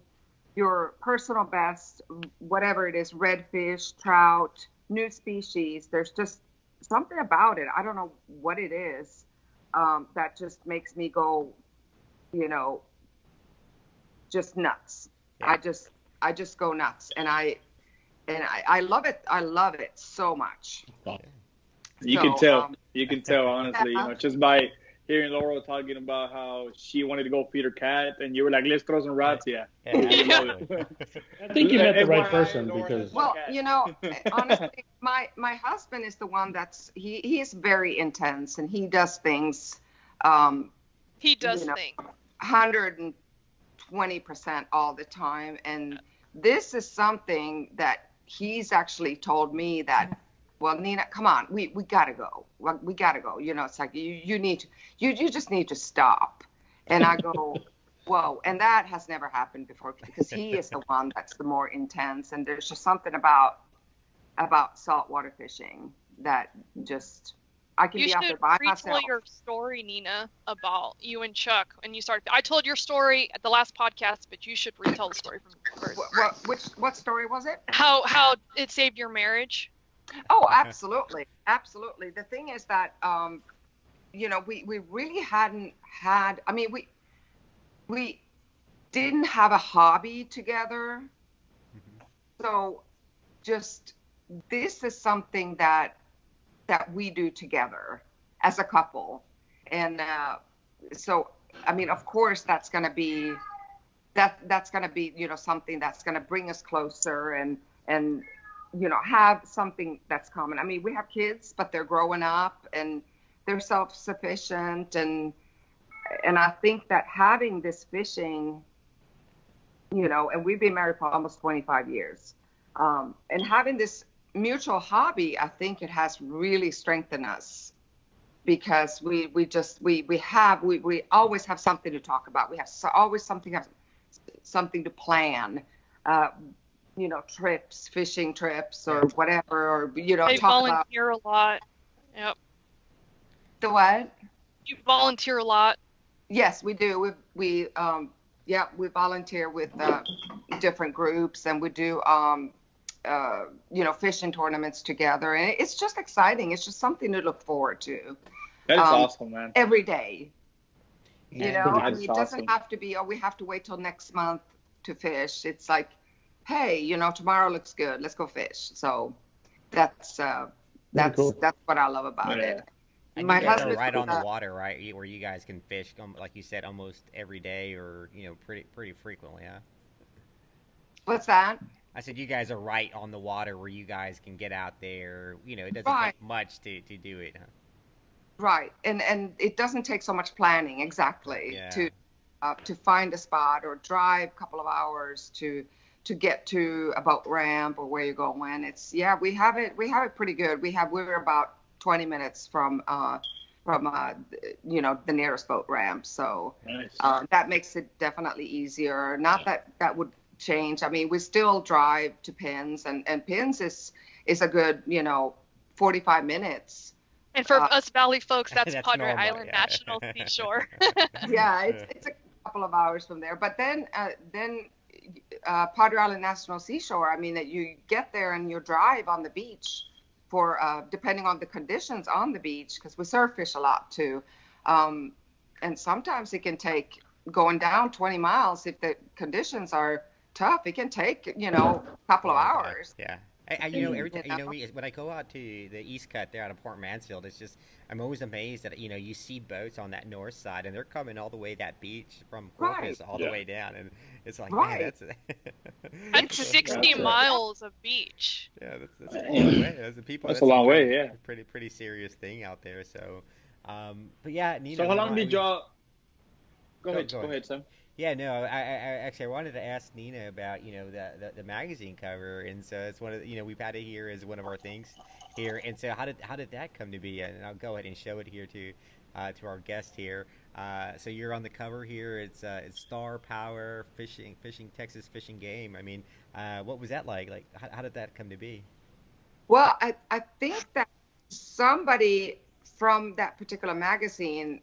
your personal best, whatever it is, redfish, trout, new species. There's just something about it. I don't know what it is, that just makes me go, you know, just nuts. Yeah. I just go nuts, and I love it. I love it so much. You So, can tell. You can tell, honestly, yeah. just by hearing Laurel talking about how she wanted to go feed her cat, and you were like, "Let's throw some rats." Yeah. Yeah, absolutely. I think you met the right FYI, person Laurel has because one Well, cat. honestly, my husband is the one he is very intense, and he does things, um, He does you know, things. 120% all the time. And this is something that he's actually told me that, well, Nina, come on, we gotta go. We gotta go. It's like you need to, you just need to stop. And I go, whoa. And that has never happened before because he is the one that's the more intense. And there's just something about saltwater fishing that just, I can You be out there should by retell myself. your story, Nina, about you and Chuck when you started. I told your story at the last podcast, but you should retell the story from first. What story was it? How it saved your marriage. Oh, absolutely, absolutely. The thing is that, we really hadn't had. I mean, we didn't have a hobby together, so just this is something that we do together as a couple, and so I mean, of course, that's going to be something that's going to bring us closer, and have something that's common. I mean, we have kids, but they're growing up and they're self-sufficient, and I think that having this fishing, and we've been married for almost 25 years, and having this mutual hobby, I think it has really strengthened us because we always have something to talk about. We have always something to plan. Trips, fishing trips, or whatever, or They talk about volunteer a lot. Yep. the what? You volunteer a lot. Yes, we do. We volunteer with different groups, and we do fishing tournaments together, and it's just exciting. It's just something to look forward to. That is awesome, man. Every day. That is It awesome. doesn't have to be, oh, we have to wait till next month to fish. It's like, hey, tomorrow looks good. Let's go fish. So that's cool. that's what I love about it. And My you guys are husband, right on the water, right? Where you guys can fish, like you said, almost every day, or pretty frequently, huh? What's that? I said you guys are right on the water where you guys can get out there. It doesn't Right. take much to do it, huh? Right, and it doesn't take so much planning exactly Yeah. to find a spot or drive a couple of hours to get to a boat ramp or where you're going. We have it pretty good. We're about 20 minutes from the nearest boat ramp, so Nice. that makes it definitely easier. Not that would change. I mean, we still drive to Pins, and Pins is a good 45 minutes. And for us Valley folks, that's That's Padre normal, Island yeah. National Seashore. Yeah, it's a couple of hours from there. But then Padre Island National Seashore, I mean, that you get there and you drive on the beach for depending on the conditions on the beach, because we surf fish a lot too, and sometimes it can take going down 20 miles if the conditions are tough. It can take a couple of hours. Yeah. Every time, when I go out to the East Cut there out of Port Mansfield, I'm always amazed that, you see boats on that north side, and they're coming all the way that beach from Corpus all the way down, and it's like, man, Right. That's 60 miles of beach. yeah, that's a long way. That's a long way, yeah. Pretty serious thing out there. So, but yeah, Nina. So how long did y'all? Go Go ahead, Sam. Yeah, no, I wanted to ask Nina about, the magazine cover, and so it's one of the, we've had it here as one of our things here, and so how did that come to be? And I'll go ahead and show it here to our guest here. So you're on the cover here. It's Star Power Fishing Texas Fishing Game. I mean, what was that like? Like, how did that come to be? Well, I think that somebody from that particular magazine,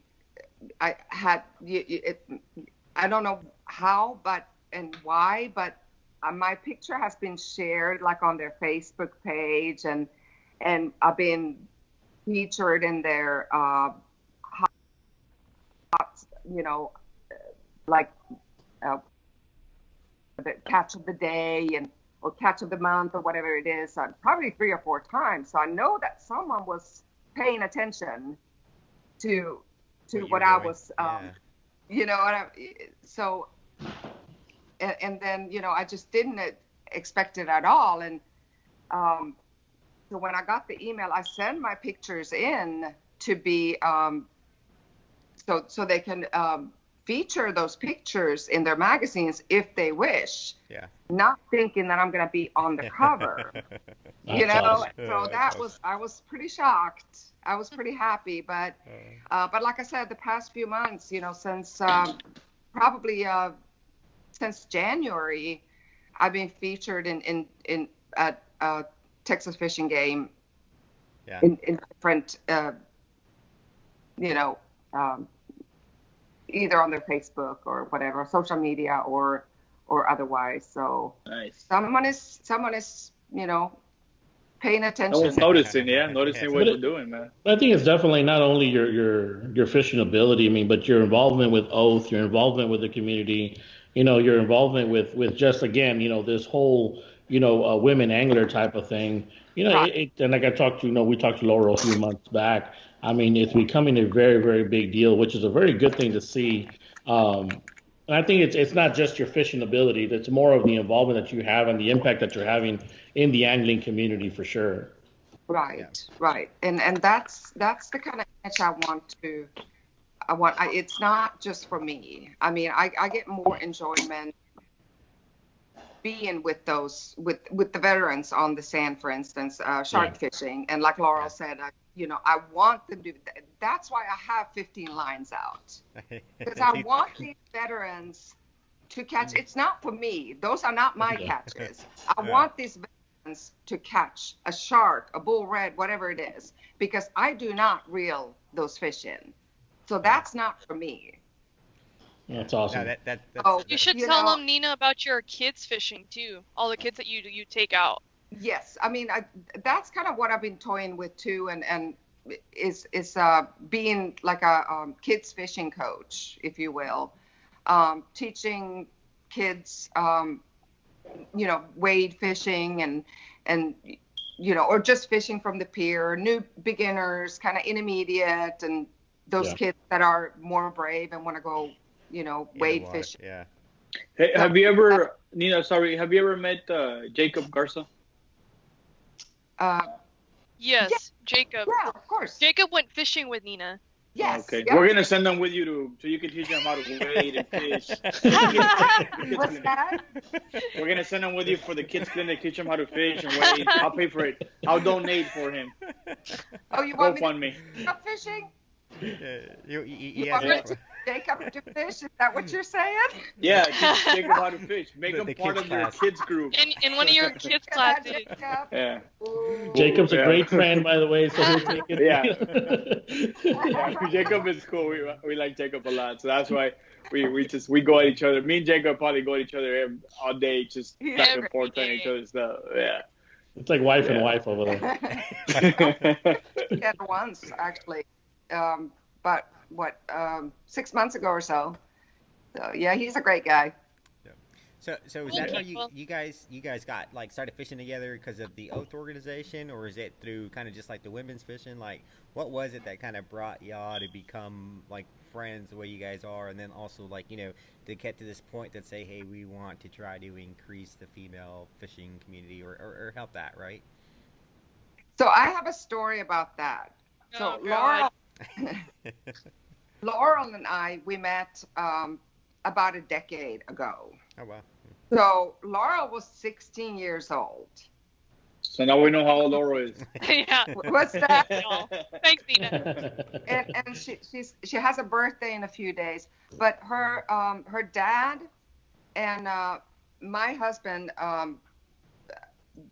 I had I don't know how, but and why, but my picture has been shared like on their Facebook page, and I've been featured in their you know, like uh, the catch of the day and or catch of the month or whatever it is, probably 3 or 4 times. So I know that someone was paying attention to What you're what I doing. was, Yeah. you know, so and then I just didn't expect it at all, and um, so when I got the email, I sent my pictures in to be so they can feature those pictures in their magazines if they wish, Yeah. not thinking that I'm going to be on the cover. That's awesome. So That's that awesome. was I was pretty shocked. I was pretty happy, but like I said, the past few months, since probably since January, I've been featured in at Texas fishing game Yeah. in different you know um, either on their Facebook or whatever social media or otherwise. So Nice. someone is paying Someone's attention. noticing, Yeah. noticing what But you're it, doing, man. I think it's definitely not only your fishing ability. I mean, but your involvement with Oath, your involvement with the community, your involvement with just again, this whole women angler type of thing. Right. And like I talked to, we talked to Laurel a few months back. I mean, it's becoming a very very big deal, which is a very good thing to see. And I think it's not just your fishing ability; it's more of the involvement that you have and the impact that you're having in the angling community for sure. Yeah. Right. And that's the kind of image it's not just for me. I mean, I get more enjoyment being with those with the veterans on the sand, for instance, Yeah. shark fishing, and like Laurel Yeah. said, I want them to. That's why I have 15 lines out, because I See, want these veterans to catch. It's not for me; those are not my Yeah. catches. I yeah. want these veterans to catch a shark, a bull red, whatever it is, because I do not reel those fish in. So Yeah. that's not for me. Yeah. That's No, awesome. that's Oh, You should you tell know, them, Nina, about your kids fishing too. All the kids that you take out. yes. I mean, that's kind of what I've been toying with too, and is being like a kids fishing coach, if you will, teaching kids, wade fishing and or just fishing from the pier, new beginners, kind of intermediate, and those Yeah. kids that are more brave and want to go, in the wade water. fishing. Yeah. Hey, So, have you ever, Nina? Sorry, have you ever met Jacob Garza? uh, yeah, Yes, Jacob. yeah, of course. Jacob went fishing with Nina. Yes, Okay, yep. we're gonna send them with you so you can teach them how to wade and fish. The kids What's clinic. that? We're gonna send them with you for the kids clinic. Teach them how to fish and wade. I'll pay for it. I'll donate for him. Oh, you want me to GoFundMe. go fishing? You You guys want me are to Jacob to fish? Is that what you're saying? Yeah, teach Jacob how to fish. Make The him part kids of your class. kids group. In one of your kids' Get that, classes. Jacob? Yeah. Ooh. Jacob's a Yeah. great friend, by the way, so he'll take it. Yeah, Jacob is cool. We like Jacob a lot, so that's why we go at each other. Me and Jacob probably go at each other all day, just back and Every forth on each day. other's stuff. Yeah. It's like wife and Yeah. wife over there. Together once, actually. But what, 6 months ago or so. So yeah, he's a great guy. So is Cool that how people. you guys got like started fishing together because of the Oath organization, or is it through kind of just like the women's fishing? Like, what was it that kind of brought y'all to become like friends the way you guys are, and then also like to get to this point that say, hey, we want to try to increase the female fishing community or help that, right? So I have a story about that. So Oh, God. Laurel and I, we met about a decade ago. Oh wow. So Laurel was 16 years old. So now we know how old Laura is. Yeah. What's that? No. Thanks, Nina. And she has a birthday in a few days. But her dad and my husband,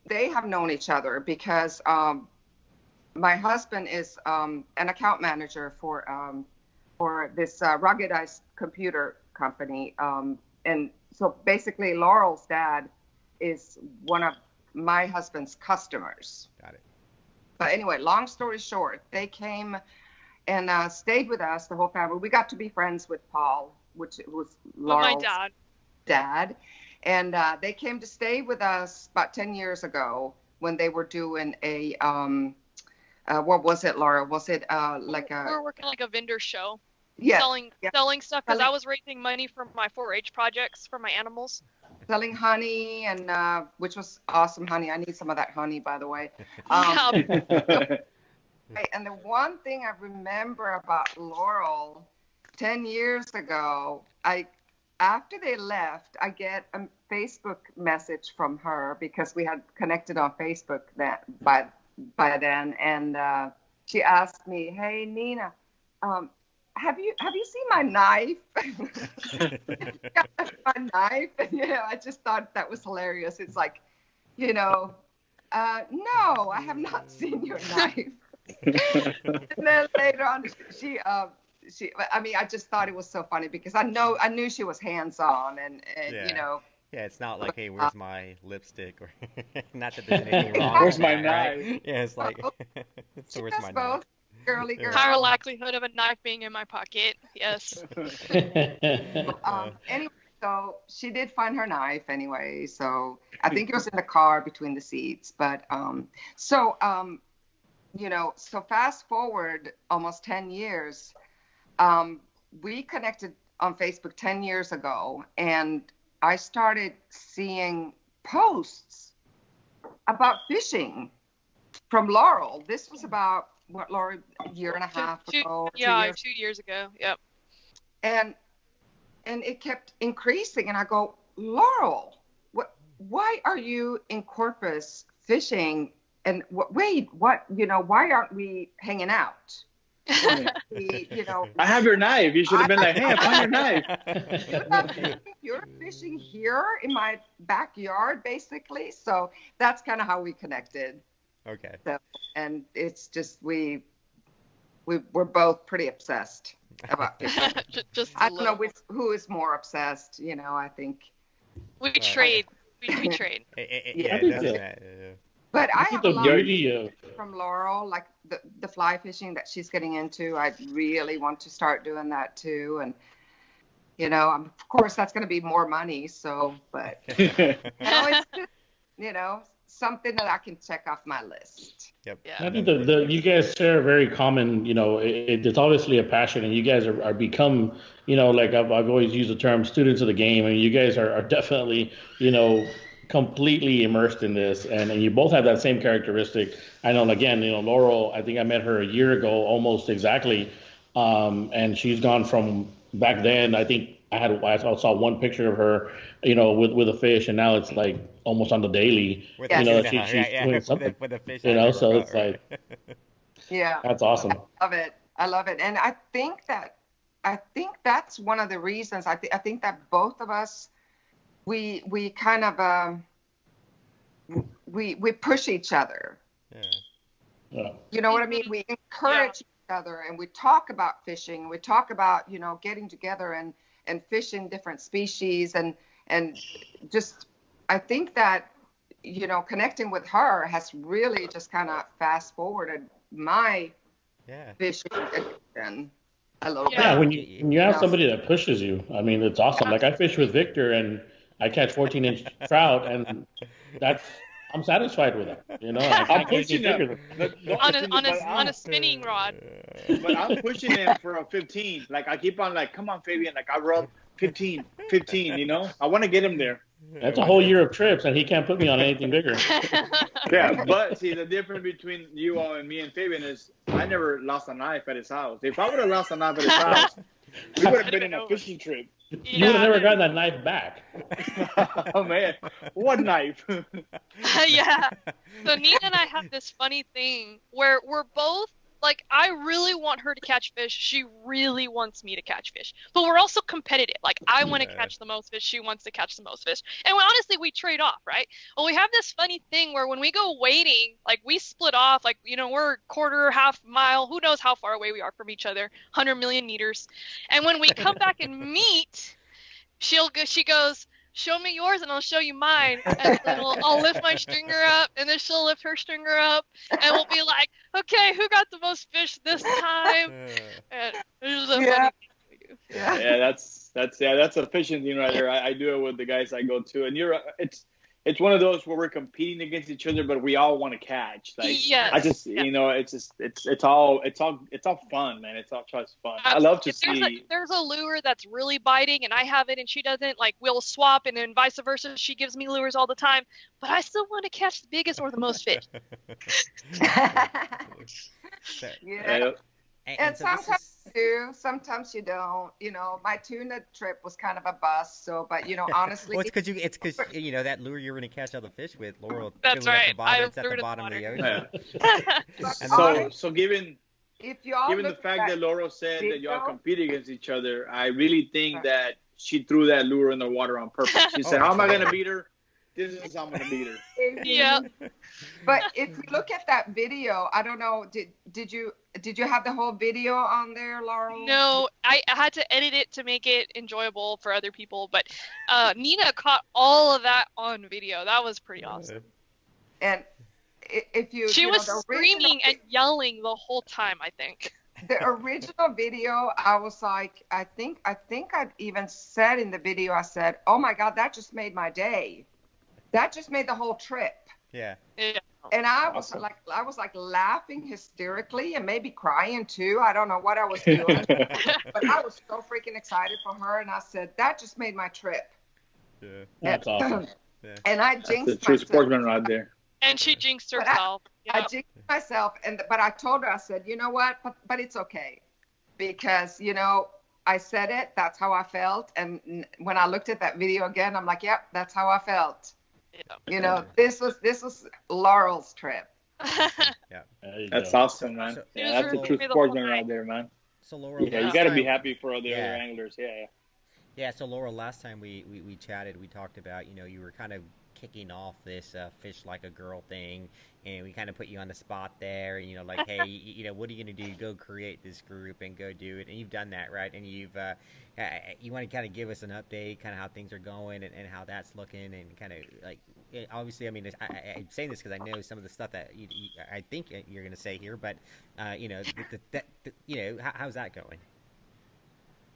they have known each other because my husband is an account manager for this ruggedized computer company, and so basically Laurel's dad is one of my husband's customers. Got it. But anyway, long story short, they came and stayed with us, the whole family. We got to be friends with Paul, which was Laurel's dad. And they came to stay with us about 10 years ago when they were doing a, what was it, Laura? Was it like a... We were working like a vendor show. Yeah. Selling stuff, because I was raising money for my 4-H projects for my animals. Selling honey, and which was awesome honey. I need some of that honey, by the way. And the one thing I remember about Laurel 10 years ago, after they left, I get a Facebook message from her because we had connected on Facebook by then, and she asked me, "Hey Nina, have you seen my knife?" My knife, and I just thought that was hilarious. It's like, no, I have not seen your knife. And then later on, I just thought it was so funny because I knew she was hands-on, and Yeah, it's not like, hey, where's my lipstick, or not that there's anything wrong. Where's with my that, knife? right? Yeah, it's like, so where's my knife? Both. Girly girl. Higher likelihood of a knife being in my pocket. Yes. Anyway, so she did find her knife anyway. So I think it was in the car between the seats. But so fast forward almost 10 years, we connected on Facebook 10 years ago, and I started seeing posts about fishing from Laurel. This was about, what, Laura, a year and a half ago? 2 years ago. Yep. And it kept increasing, and I go, Laurel, why are you in Corpus fishing? And why aren't we hanging out? I have your knife. You should have been like, hey, I found your knife. You're fishing here in my backyard, basically. So that's kind of how we connected. Okay. So, and it's just we're both pretty obsessed about fishing. Just I don't know who is more obsessed. I think we trade. We trade. Yeah, it doesn't matter. But I have a lot beauty from Laurel, like the fly fishing that she's getting into. I really want to start doing that too, and of course that's going to be more money. So, but it's just, something that I can check off my list. Yep. Yeah. I think you guys share a very common, it's obviously a passion, and you guys are become, like I've always used the term students of the game, and you guys are definitely, completely immersed in this, and you both have that same characteristic. I know, again, Laurel, I think I met her a year ago, almost exactly, and she's gone from back then. I think I saw one picture of her, with a fish, and now it's like almost on the daily. With she's doing something. With a fish. So it's like, yeah, that's awesome. I love it, and I think that's one of the reasons. I think that both of us, we kind of we push each other. Yeah. You know what I mean? We encourage each other, and we talk about fishing. We talk about getting together and fishing different species, and just I think that connecting with her has really just kind of fast forwarded my fishing addiction a little bit. Yeah, when you have somebody that pushes you, I mean, it's awesome. Like I fish with Victor, and I catch 14-inch trout, and I'm satisfied with that. I'm pushing them on a spinning rod. But I'm pushing them for a 15. Like I keep on like, come on, Fabian. Like I rub 15. I want to get him there. That's a whole year of trips, and he can't put me on anything bigger. Yeah, but see, the difference between you all and me and Fabian is I never lost a knife at his house. If I would have lost a knife at his house, we would have been in a fishing trip. You would have never gotten that knife back. Oh, man. What knife? Yeah. So Nina and I have this funny thing where we're both like I really want her to catch fish. She really wants me to catch fish. But we're also competitive. Like I want to catch the most fish. She wants to catch the most fish. And honestly, we trade off, right? Well, we have this funny thing where when we go wading, like we split off, like, we're quarter, half mile, who knows how far away we are from each other, 100 million meters. And when we come back and meet, she goes, show me yours and I'll show you mine. And then I'll lift my stringer up and then she'll lift her stringer up and we'll be like, okay, who got the most fish this time? And it's just a funny thing we do. Yeah, that's a fishing thing right there. I do it with the guys I go to, and it's one of those where we're competing against each other, but we all want to catch. Like, yes. I just, it's all fun, man. It's all just fun. I love to see. There's a lure that's really biting, and I have it, and she doesn't. Like, we'll swap, and then vice versa. She gives me lures all the time, but I still want to catch the biggest or the most fish. Yeah. And so sometimes you do, sometimes you don't. My tuna trip was kind of a bust. So, but honestly, well, it's because that lure you're going to catch other fish with, Laurel. That's right. It's at the bottom of the ocean. So given the fact that Laurel said that y'all compete against each other, I really think that she threw that lure in the water on purpose. She said, "How am I going to beat her? This is how I'm going to beat her." Yeah. But if you look at that video, I don't know, did you have the whole video on there, Laurel? No, I had to edit it to make it enjoyable for other people, but Nina caught all of that on video. That was pretty awesome. And she was screaming and yelling the whole time, I think. The original video, I was like, I think I'd even said in the video, I said, "Oh my God, that just made my day. That just made the whole trip." Yeah. And I was like laughing hysterically and maybe crying too. I don't know what I was doing, but I was so freaking excited for her. And I said, "That just made my trip." Yeah. That's awesome. Yeah. And I jinxed myself. That's the true sportsman right there. And she jinxed herself. I jinxed myself, but I told her, I said, "You know what? But it's okay, because I said it. That's how I felt." And when I looked at that video again, I'm like, "Yep, that's how I felt." Yeah. This was Laurel's trip. Yeah. That's awesome, man. So, that's a true sportsman right there, man. So Laurel, yeah, you got to be happy for the other anglers. Yeah. Yeah. So Laurel, last time we chatted, we talked about you were kind of kicking off this fish like a girl thing, and we kind of put you on the spot there, like, hey, what are you gonna do? Go create this group and go do it, and you've done that, right? And you want to kind of give us an update, kind of how things are going and how that's looking, and kind of like, obviously, I mean, I'm saying this because I know some of the stuff that I think you're gonna say here, but how's that going?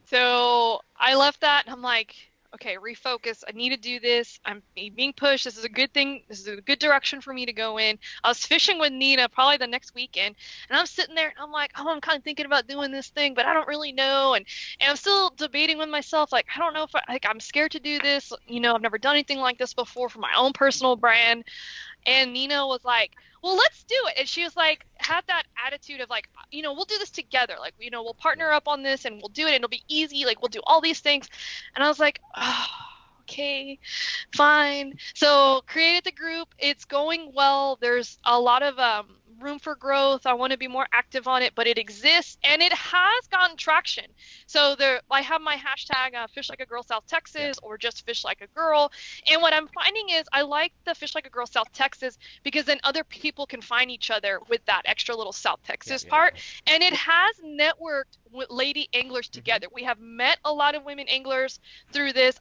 So I left that and I'm like, okay, refocus. I need to do this. I'm being pushed. This is a good thing. This is a good direction for me to go in. I was fishing with Nina probably the next weekend, and I'm sitting there and I'm like, oh, I'm kind of thinking about doing this thing, but I don't really know. And I'm still debating with myself, like, I don't know if I'm scared to do this. I've never done anything like this before for my own personal brand. And Nina was like, well, let's do it. And she was like, had that attitude of like, we'll do this together. Like, we'll partner up on this and we'll do it and it'll be easy. Like, we'll do all these things. And I was like, oh, okay, fine. So created the group. It's going well. There's a lot of room for growth. I want to be more active on it, but it exists and it has gotten traction. So I have my hashtag Fish Like a Girl South Texas, or just Fish Like a Girl. And what I'm finding is I like the Fish Like a Girl South Texas because then other people can find each other with that extra little South Texas part. And it has networked with lady anglers together. We have met a lot of women anglers through this.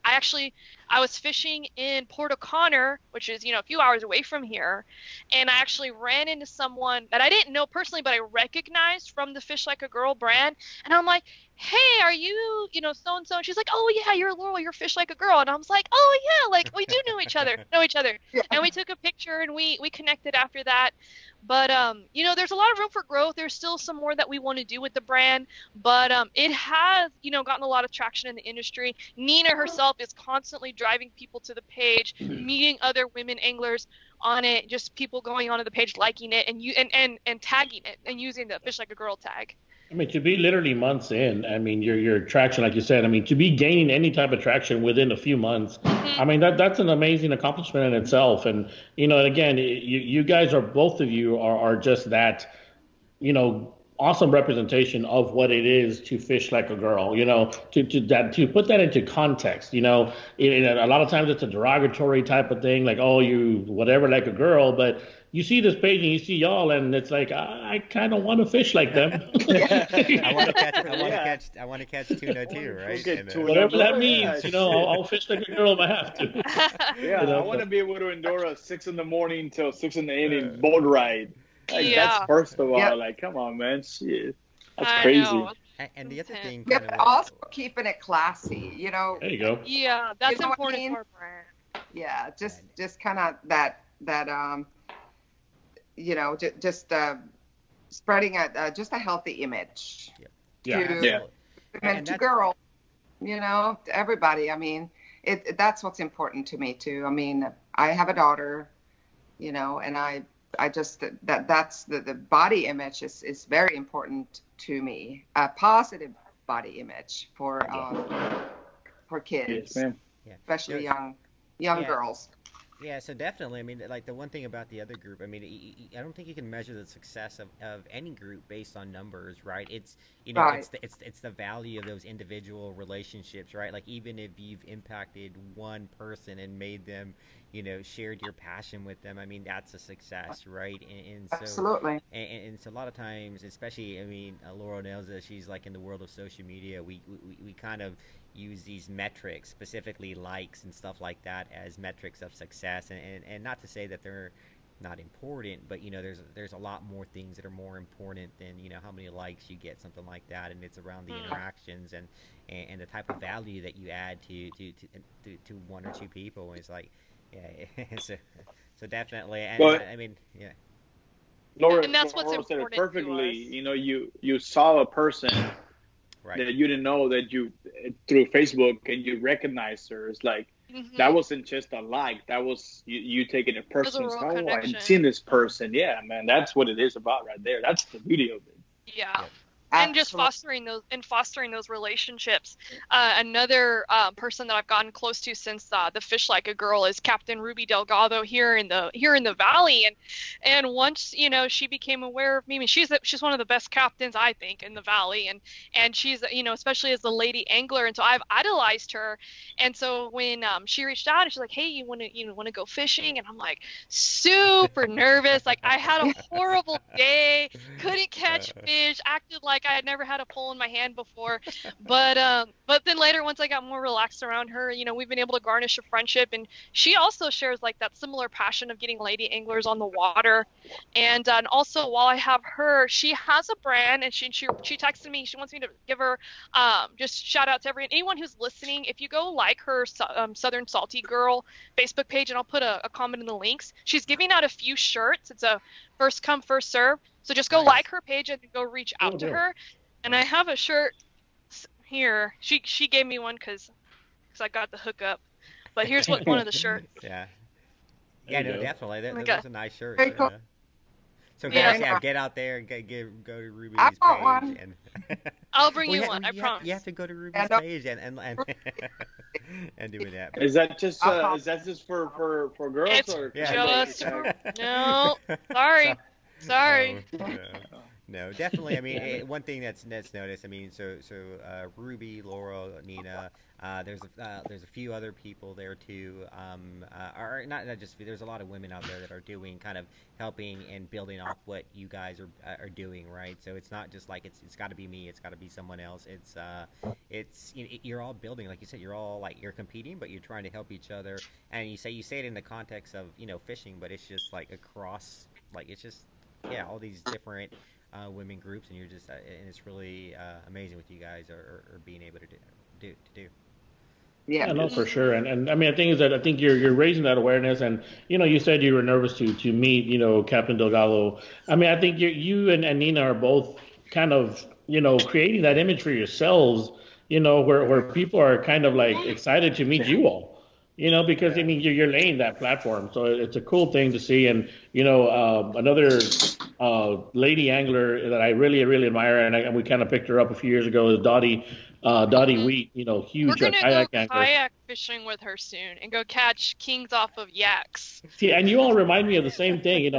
I was fishing in Port O'Connor, which is, a few hours away from here. And I actually ran into someone that I didn't know personally, but I recognized from the Fish Like a Girl brand. And I'm like, hey, are you, so-and-so? And she's like, oh, yeah, you're Laurel, you're Fish Like a Girl. And I was like, oh, yeah, like, we do know each other. Yeah. And we took a picture, and we connected after that. But, there's a lot of room for growth. There's still some more that we want to do with the brand. But it has, gotten a lot of traction in the industry. Nina herself is constantly driving people to the page, meeting other women anglers on it, just people going onto the page, liking it, and tagging it, and using the Fish Like a Girl tag. I mean, to be literally months in, I mean, your traction, like you said, I mean, to be gaining any type of traction within a few months, I mean, that's an amazing accomplishment in itself. And, again, you guys both of you are just that, awesome representation of what it is to fish like a girl. To put that into context. A lot of times it's a derogatory type of thing, like, oh, you whatever like a girl, but you see this page and you see y'all, and it's like I kind of want to fish like them. I want to catch. I want to Yeah. catch. I want to catch tuna too, We'll right? get And tuna, Whatever that bro. Yeah, means, I'll shit. fish like a girl if I have to. Yeah, I want But to be able to endure a 6 in the morning till 6 in the evening uh, boat ride. Like that's Yeah, first of Yep. all. Like, come on, man. Shit, that's I crazy. know. and the other Intense. thing, Yeah, kind of but what. also keeping it classy, there you go. Yeah, You that's know what I important mean? for our brand. Yeah, Yeah, just kind of that just spreading just a healthy image Yeah. to Yeah. absolutely. women, And to that's girls, to everybody. I mean, that's what's important to me too. I mean, I have a daughter, and I just that's the body image is very important to me. A positive body image for Yes, kids, ma'am. yeah. especially No, young yeah. girls. Yeah, so definitely. I mean, like the one thing about the other group, I mean, I don't think you can measure the success of any group based on numbers, right? It's Right. it's the value of those individual relationships, right? Like even if you've impacted one person and made them, shared your passion with them, I mean, that's a success, right? And so Absolutely. and so a lot of times, especially, I mean, Laurel knows that she's like in the world of social media. We kind of use these metrics, specifically likes and stuff like that, as metrics of success. And not to say that they're not important, but there's a lot more things that are more important than how many likes you get, something like that. And it's around the Hmm. interactions and the type of value that you add to one or two people. It's like, yeah, so definitely. And Well, I mean, yeah, Laura, And that's what's Laura said it important to perfectly. us. You saw a person right. that you didn't know that you through Facebook and you recognized her. It's like that Hmm. wasn't just a like. That was you taking it There's a personally. It's, real oh, I've connection. seen this person. Yeah, man, that's what it is about right there. That's the beauty of it. Yeah. Yep. And just Absolutely. fostering those relationships. Another person that I've gotten close to since the Fish Like a Girl is Captain Ruby Delgado here in the valley, and once she became aware of me. I mean, she's one of the best captains I think in the valley, and she's especially as the lady angler, and so I've idolized her. And so when she reached out and she's like, hey, you want to go fishing, and I'm like super nervous, like I had a horrible day, couldn't catch fish, acted like I had never had a pole in my hand before. But then later, once I got more relaxed around her, we've been able to garnish a friendship, and she also shares like that similar passion of getting lady anglers on the water. And also, while I have her, she has a brand, and she texted me. She wants me to give her just shout out to anyone who's listening. If you go like her Southern Salty Girl Facebook page, and I'll put a comment in the links. She's giving out a few shirts. It's a first come first serve. So just go like Nice. her page and then go reach Cool out to deal. her. And I Nice. have a shirt here. She gave me one because I got the hookup. But here's what one of the shirts. Yeah. There Yeah, you no, go. definitely. Oh my Those God. are nice shirts. Very cool. So Yeah, guys, Very yeah, nice. get out there and go to I Ruby's want page one. and I'll bring well, you yeah, one. I you have promise. to go to Yeah, Ruby's no, page and and do that. But Is that just I'll call. for girls It's or can yeah. anybody just tag? no. So, Sorry. Sorry. no, no, definitely. I mean, one thing that's noticed. I mean, so Ruby, Laurel, Nina. There's a few other people there too. Or not just. There's a lot of women out there that are doing kind of helping and building off what you guys are doing, right? So it's not just like it's got to be me. It's got to be someone else. It's you're all building, like you said. You're all like you're competing, but you're trying to help each other. And you say it in the context of fishing, but it's just like across, like it's just yeah, all these different women groups, and you're just and it's really amazing what you guys are being able to do. Yeah. Yeah, no, for Yes. sure. And I mean, the thing is that I think you're raising that awareness, and you said you were nervous to meet Captain Delgado. I mean, I think you and Nina are both kind of creating that image for yourselves. Where people are kind of like excited to meet you all. Because I Yeah. mean you're laying that platform, so it's a cool thing to see. And another lady angler that I really, really admire, and we kind of picked her up a few years ago, is Dottie Mhm. Wheat, We're huge gonna go kayak angler. kayak fishing with her soon and go catch kings off of yaks. See, and you all remind me of the same thing.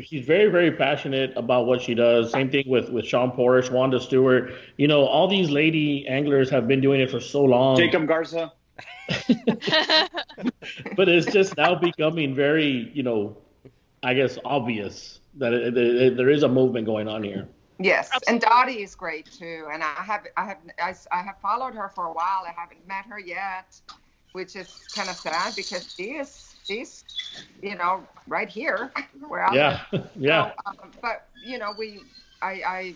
She's very, very passionate about what she does. Same thing with Sean Porish, Wanda Stewart. All these lady anglers have been doing it for so long, Jacob Garza. but it's just now becoming very, I guess, obvious that there is a movement going on here. Yes, and Absolutely. Dottie is great too. And I have followed her for a while. I haven't met her yet, which is kind of sad because she's right here where I live. Yeah, yeah. But I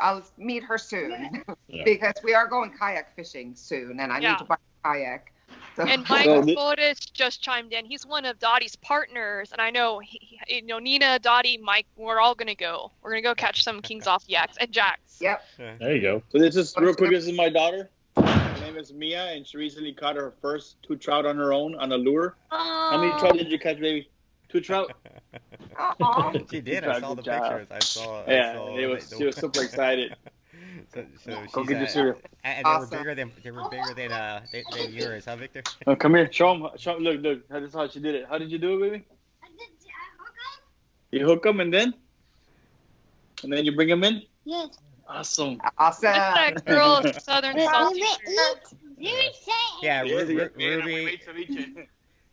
I'll meet her soon Yeah. because we are going kayak fishing soon, and I need Yeah. to buy a kayak. So, And Mike So Fotis just chimed in. He's one of Dottie's partners, and I know Nina, Dottie, Mike. We're all gonna go. We're gonna go catch some kings off yaks and jacks. yep. There you go. So this is real quick. This is my daughter. Her name is Mia, and she recently caught her first 2 trout on her own on a lure. How many trout did you catch, baby? 2 trout. Aw. She did. I saw the Good job. pictures. I saw. Yeah, I saw she was super excited. So Go she's get your cereal. and Awesome. they were bigger than yours, huh, Victor? Oh, come here. Show him. Look. This is how she did it. How did you do it, baby? You hook them and then you bring them in. Yes. Awesome. Awesome. That girl, Southern salty. Yeah, Yes, Ruby.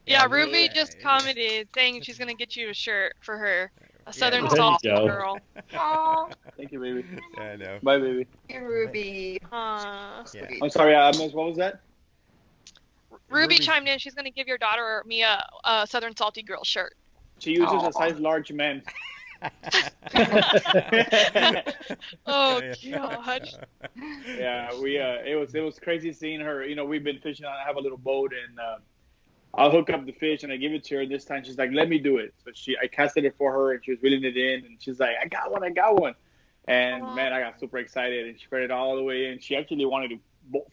Yeah, Ruby, Ruby just commented saying she's gonna get you a shirt for her, a Southern there you salty go. girl. Oh, Thank you, baby. Yeah, I know. Bye, baby. Ruby. Uh, Yeah. Sweet. I'm sorry, I missed. What was that? Ruby Ruby's- chimed in. She's gonna give your daughter Mia a Southern salty girl shirt. She uses Aw. a size large man. Oh Yeah. gosh. Yeah, it was crazy seeing her. We've been fishing. I have a little boat, and I'll hook up the fish and I give it to her. This time she's like, "Let me do it." So I casted it for her, and she was reeling it in, and she's like, "I got one." And Aw. man, I got super excited, and she spread it all the way in. She actually wanted to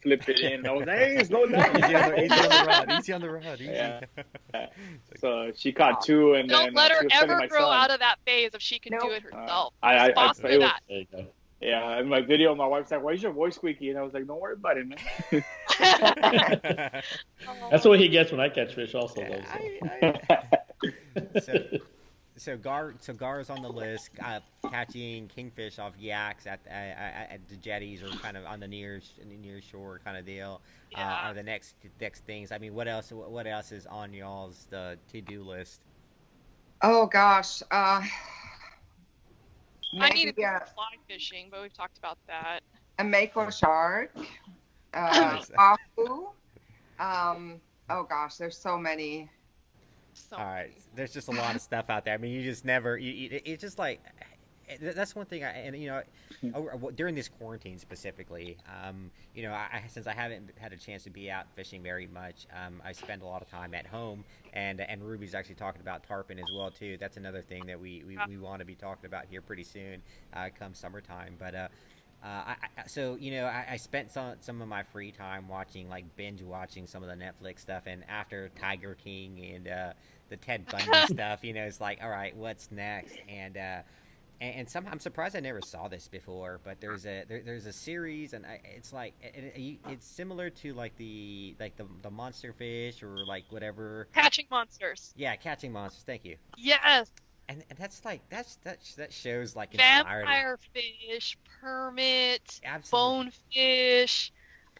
flip it in, and I was like, "Hey, slow down." Easy on the rod. Easy on the rod. Easy. Yeah. So she caught 2, and Don't then let her she was telling ever my grow son. out of that phase if she can do Nope. it herself. I Foster it was, that. There you go. yeah. In my video, my wife's like, "Why is your voice squeaky?" And I was like, "Don't worry about it, man." That's what he gets when I catch fish, also. Though, so. So Gar's on the list, catching kingfish off yaks at the jetties or kind of on the near shore kind of deal. Yeah. Are the next things. I mean, what else is on y'all's to-do list? Oh gosh. I need to maybe go fly fishing, but we've talked about that. a mako shark. Nice. Aku. Oh gosh, there's so many. So All right, there's just a lot of stuff out there. I mean, you just never. It's just like that's one thing. During this quarantine specifically, since I haven't had a chance to be out fishing very much, I spend a lot of time at home. And Ruby's actually talking about tarpon as well too. That's another thing that we want to be talking about here pretty soon, come summertime. But I spent some of my free time binge watching some of the Netflix stuff, and after Tiger King and the Ted Bundy stuff, it's like, all right, what's next? And somehow I'm surprised I never saw this before, but there's a series, and it's similar to the monster fish or like whatever. catching monsters. Yeah, catching monsters. Thank you. Yes. And that shows like inspired. Vampire fish, permit, Absolutely. bonefish,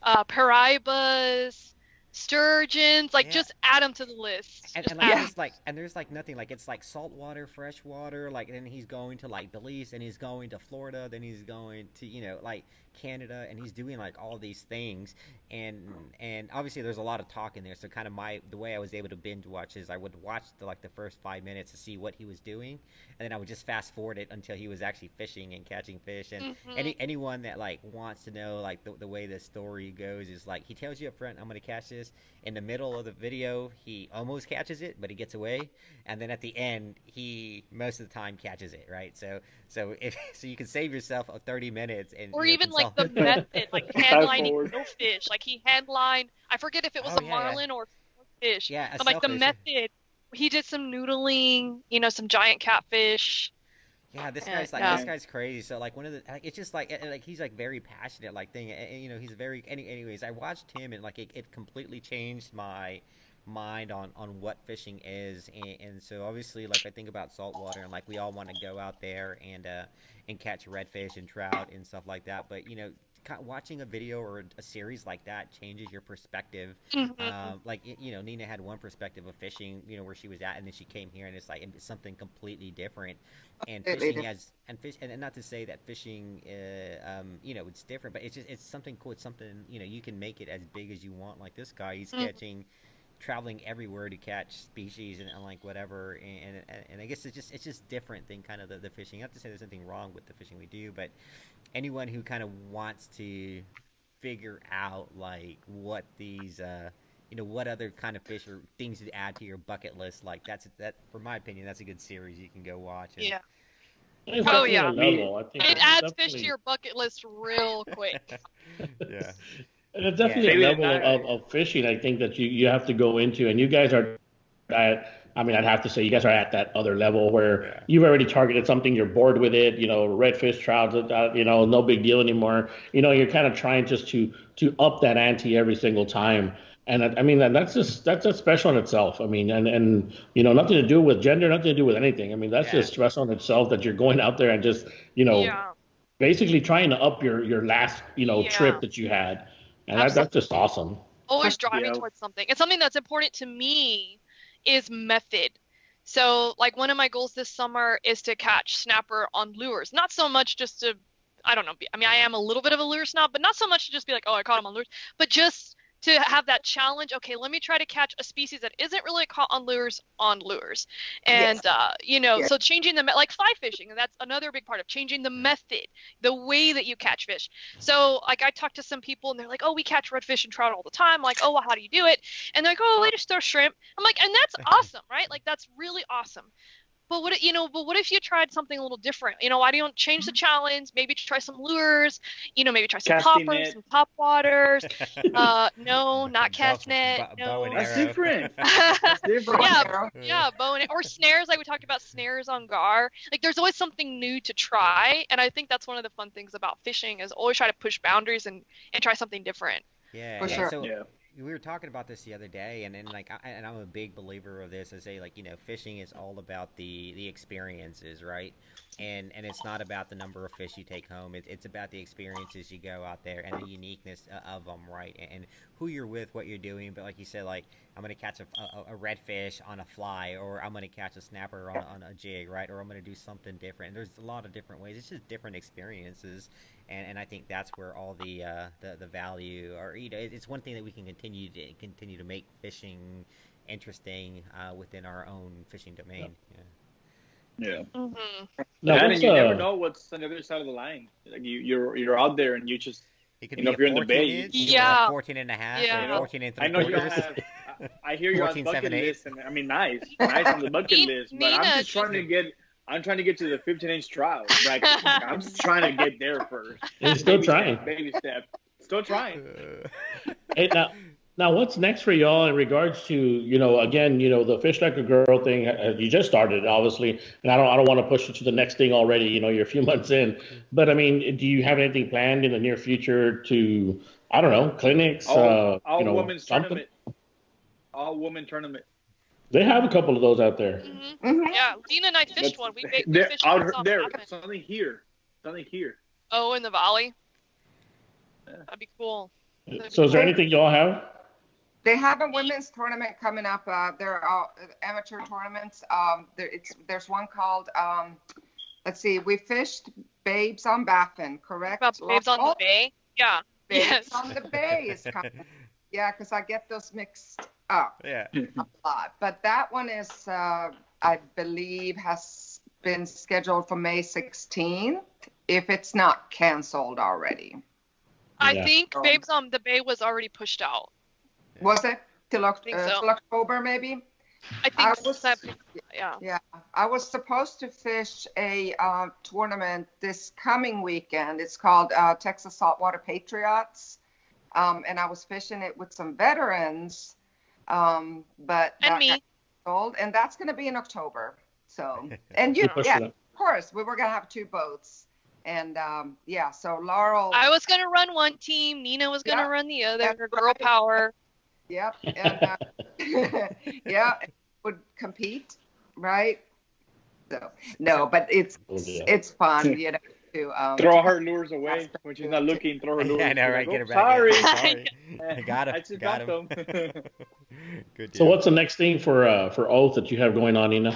paribas, sturgeons. Yeah. Just add them to the list. And, Just and add like 'em. there's nothing, it's like saltwater, freshwater, and he's going to Belize, and he's going to Florida, then he's going to Canada, and he's doing all these things, and obviously there's a lot of talk in there. So kind of the way I was able to binge watch is I would watch the first 5 minutes to see what he was doing, and then I would just fast forward it until he was actually fishing and catching fish. And anyone that wants to know the way the story goes is he tells you up front, I'm gonna catch this. In the middle of the video, he almost catches it, but he gets away, and then at the end, he most of the time catches it, right? So you can save yourself 30 minutes, and Or even the method, handlining no fish. He handlined. I forget if it was Oh, a yeah, marlin or fish. Yeah, a But the sailfish. method, he did some noodling. Some giant catfish. Yeah, this And guy's like yeah. this guy's crazy. So like one of the like it's just like he's like very passionate like thing, and you know he's very anyways. I watched him and like it completely changed my mind on what fishing is, and so obviously like I think about saltwater and like we all want to go out there and catch redfish and trout and stuff like that, but you know watching a video or a series like that changes your perspective. Mhm. Like you know, Nina had one perspective of fishing, you know, where she was at, and then she came here, and it's like it's something completely different. And fishing Completely. has and not to say that fishing, you know, it's different, but it's something cool. It's something you know you can make it as big as you want. Like this guy, he's Mhm. catching, traveling everywhere to catch species and like whatever. And I guess it's just different than kind of the fishing. Not to say there's anything wrong with the fishing we do, but anyone who kind of wants to figure out like what these you know what other kind of fish or things to add to your bucket list, like that for my opinion that's a good series you can go watch. And Yeah. It's Oh definitely yeah. a Me, level. I think It it's adds fish to definitely your bucket list real quick. yeah, it's yeah, definitely a maybe level tonight. of fishing. I think that you have to go into, and you guys are I mean, I'd have to say you guys are at that other level where yeah, you've already targeted something, you're bored with it, you know, redfish, trout, you know, no big deal anymore. You know, you're kind of trying just to up that ante every single time. And I mean, that's just special in itself. I mean, and you know, nothing to do with gender, nothing to do with anything. I mean, that's yeah, just special in itself that you're going out there and just, you know, Yeah. basically trying to up your last, you know, Yeah. trip that you had. And Absolutely. that's just awesome. For Always sure. driving Yeah. towards something. And something that's important to me is method. So, like, one of my goals this summer is to catch snapper on lures. Not so much just to, I don't know, I mean, I am a little bit of a lure snob, but not so much to just be like, oh, I caught him on lures, but just to have that challenge. Okay, let me try to catch a species that isn't really caught on lures. Yes. And, you know, Yes. so changing like fly fishing, and that's another big part of changing the method, the way that you catch fish. So, like, I talked to some people and they're like, oh, we catch redfish and trout all the time. I'm like, oh, well, how do you do it? And they're like, oh, we just throw shrimp. I'm like, and that's awesome, right? Like, that's really awesome. But what if you tried something a little different? You know, why don't you change the challenge? Maybe try some lures, you know, maybe try some Casting poppers, net. some top waters. No, not cast net. bow and No. That's arrow. different. That's Bow and Yeah, different. arrow. yeah, or snares, like we talked about snares on gar. Like there's always something new to try, and I think that's one of the fun things about fishing is always try to push boundaries and try something different. Yeah, For yeah. sure. So Yeah. we were talking about this the other day, and like, and I'm a big believer of this. I say like, you know, fishing is all about the experiences, right? And it's not about the number of fish you take home. It's about the experiences you go out there and the uniqueness of them, right? And who you're with, what you're doing. But like you said, like I'm gonna catch a redfish on a fly, or I'm gonna catch a snapper on a jig, right? Or I'm gonna do something different. There's a lot of different ways. It's just different experiences, and I think that's where all the value, or you know, it's one thing that we can continue to make fishing interesting within our own fishing domain. Yeah. Yeah. Hmm. Now, That what's and you never know what's on the other side of the line. Like you're out there and you just It could you know be if a you're in the 14 bay, inch, or a Yeah, 14 and a half, or you yeah. know 14 and I three know you quarters, have. I hear you're on 14 7 bucket eighths. list, and I mean nice on the bucket list. But I'm Nina, just trying to get. I'm trying to get to the 15-inch trout bracket. I'm just trying to get there first. He's still trying. Baby step. Still trying. Hey, now, what's next for y'all in regards to, you know, again, you know, the fish like a girl thing? You just started, obviously, and I don't want to push you to the next thing already. You know, you're a few months in, but I mean, do you have anything planned in the near future to, I don't know, clinics, you All know, women's something? tournament. All women tournament. They have a couple of those out there. Hmm. Yeah, Lena and I fished That's one. We there. fished Out once on there. Chapman. Something here. Something here. Oh, in the valley. Yeah. That'd be cool. That'd be So, is there cool. They anything y'all have? they have a women's tournament coming up. They're amateur tournaments. There's one called let's see. We fished Babes on Baffin, correct? About Babes on the Laurel? Bay. Yeah. Babes Yes. on the Bay is coming. Yeah, because I get those mixed up Yeah. a lot. But that one is, I believe, has been scheduled for May 16th, if it's not canceled already. I Yeah. think Babes on the Bay was already pushed out. Was it till, think so. till October, maybe? I I think was- yeah. Yeah, I was supposed to fish a tournament this coming weekend. It's called Texas Saltwater Patriots, and I was fishing it with some veterans, but And that me. got sold, and that's going to be in October. So, and you, Pushing yeah, it. course, we were gonna have 2 boats, and yeah. So Laurel. I was gonna run one team. Nina was gonna Yep, run the other. that's Girl right. power. Yep, and yeah, would compete, right? So no, but it's fun, you know. Throw her lures away when she's not looking. Throw her lures. Yeah, I know, She's right? like, Get oh, her back. Yeah, sorry. sorry. Got him. I just Got got him. them. Good So deal. what's the next thing for Oath that you have going on, Nina?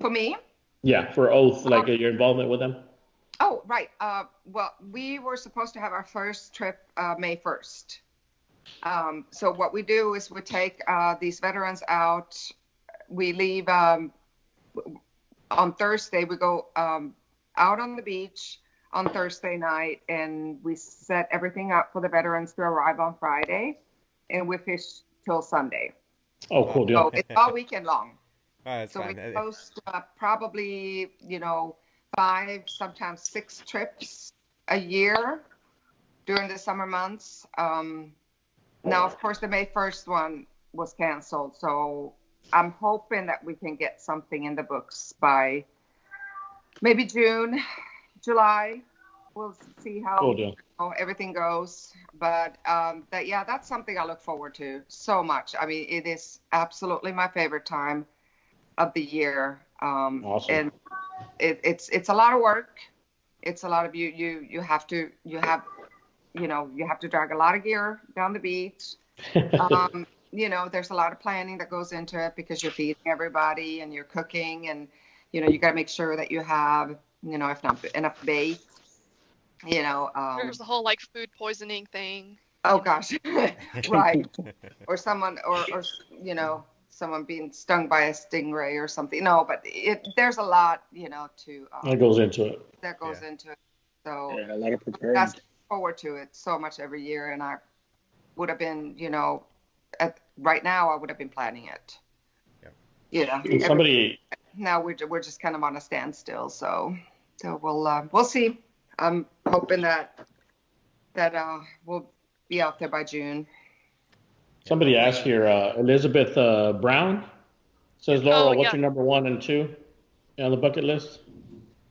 For me. Yeah, for Oath, like your involvement with them. Oh, right. Well, we were supposed to have our first trip May 1st. So what we do is we take these veterans out. We leave on Thursday. We go out on the beach on Thursday night, and we set everything up for the veterans to arrive on Friday, and we fish till Sunday. Oh, cool deal. So it's all weekend long. Oh, that's So fine. we post probably, 5, sometimes 6 trips a year during the summer months. Now, of course, the May 1st one was canceled. So I'm hoping that we can get something in the books by maybe June, July. We'll see Cool deal. how everything goes. But that's something I look forward to so much. I mean, it is absolutely my favorite time of the year. Awesome. And it's a lot of work. It's a lot of you have to drag a lot of gear down the beach. There's a lot of planning that goes into it because you're feeding everybody and you're cooking, and you got to make sure that you have if not enough bait. There's the whole like food poisoning thing. Oh gosh, right. Or someone someone being stung by a stingray or something. No, but there's a lot, to that goes into it. Into it. So Yeah, a lot of preparing. I look forward to it so much every year, and I would have been, right now I would have been planning it. And somebody, Now we're just kind of on a standstill, so we'll see. I'm hoping that we'll be out there by June. somebody asked here, Elizabeth Brown says, Laurel, what's yeah. your number 1 and 2 on the bucket list?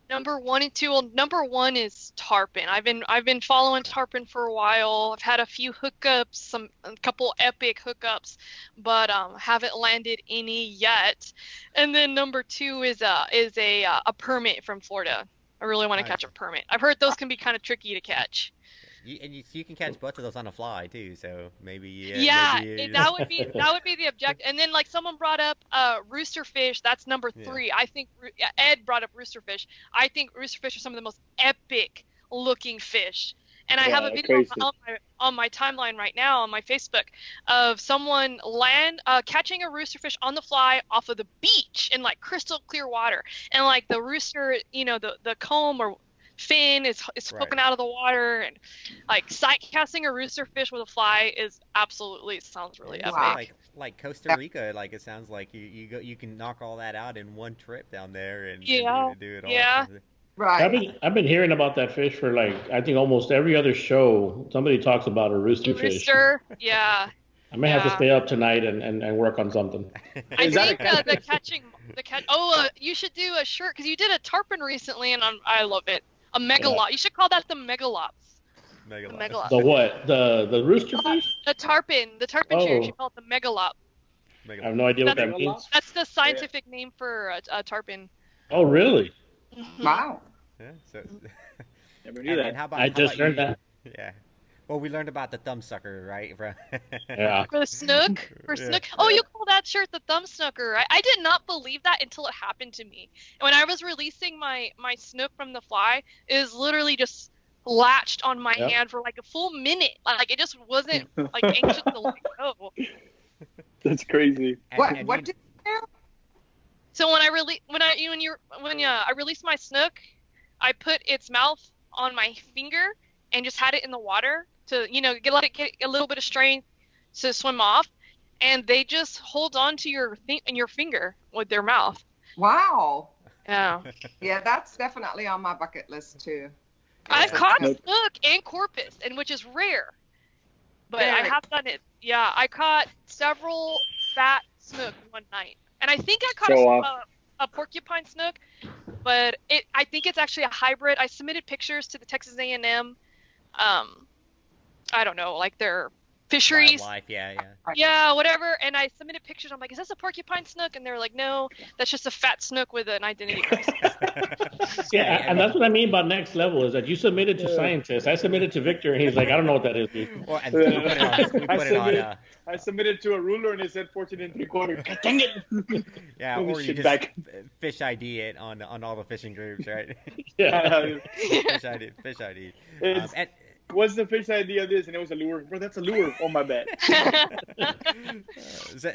Number 1 and 2. Well, number 1 is tarpon. I've been following tarpon for a while. I've had a few hookups, a couple epic hookups, but haven't landed any yet. And then number 2 is a permit from Florida. I really want to catch a permit. I've heard those can be kind of tricky to catch. You can catch both of those on the fly too, so maybe that would be the objective. And then like someone brought up roosterfish, that's number 3. I think Ed brought up roosterfish. I think roosterfish are some of the most epic looking fish. And I have a video on my timeline right now on my Facebook of someone catching a roosterfish on the fly off of the beach in like crystal clear water, and like the rooster, the comb or fin is poking out of the water, and like sight casting a rooster fish with a fly sounds really epic. Wow. Like Costa Rica, like it sounds like you can knock all that out in one trip down there and do it all. Yeah. Right. I've been hearing about that fish for I think almost every other show. Somebody talks about a rooster fish. Rooster, yeah. I may have to stay up tonight and work on something. I think you should do a shirt because you did a tarpon recently, and I love it. A megalop. Yeah. You should call that the megalops. Megalop. The what? The rooster fish? The tarpon shirt. You should call it the megalop. I have no idea what that means. That's the scientific name for a tarpon. Oh, really? Mm-hmm. Wow. Yeah. So. Never knew that. And I just learned that. Yeah. Well, we learned about the thumb sucker, right? Yeah. For the snook? Snook? Oh, you call that shirt the thumb snooker. I did not believe that until it happened to me. And when I was releasing my snook from the fly, it was literally just latched on my hand for like a full minute. Like it just wasn't like anxious to let go. That's crazy. What did you do? So when I released my snook, I put its mouth on my finger and just had it in the water to let it get a little bit of strength to swim off, and they just hold on to your finger with their mouth. Wow. Yeah. Yeah, that's definitely on my bucket list too. I've caught snook and corpus, and which is rare, but I have done it. Yeah, I caught several fat snook one night, and I think I caught a porcupine snook. but I think it's actually a hybrid. I submitted pictures to the Texas A&M. I don't know, like their fisheries. Wildlife, yeah. Yeah, whatever. And I submitted pictures. I'm like, is this a porcupine snook? And they were like, no, that's just a fat snook with an identity crisis. Yeah, and that's what I mean by next level is that you submitted to scientists. I submitted to Victor, and he's like, I don't know what that is, dude. Well, and we put it on. I submitted to a ruler, and it said 14 3/4. Dang it! Yeah, or you just fish ID it on all the fishing groups, right? Yeah. Fish ID. What's the fish ID of this? And it was a lure. Bro, that's a lure. Oh, my bad.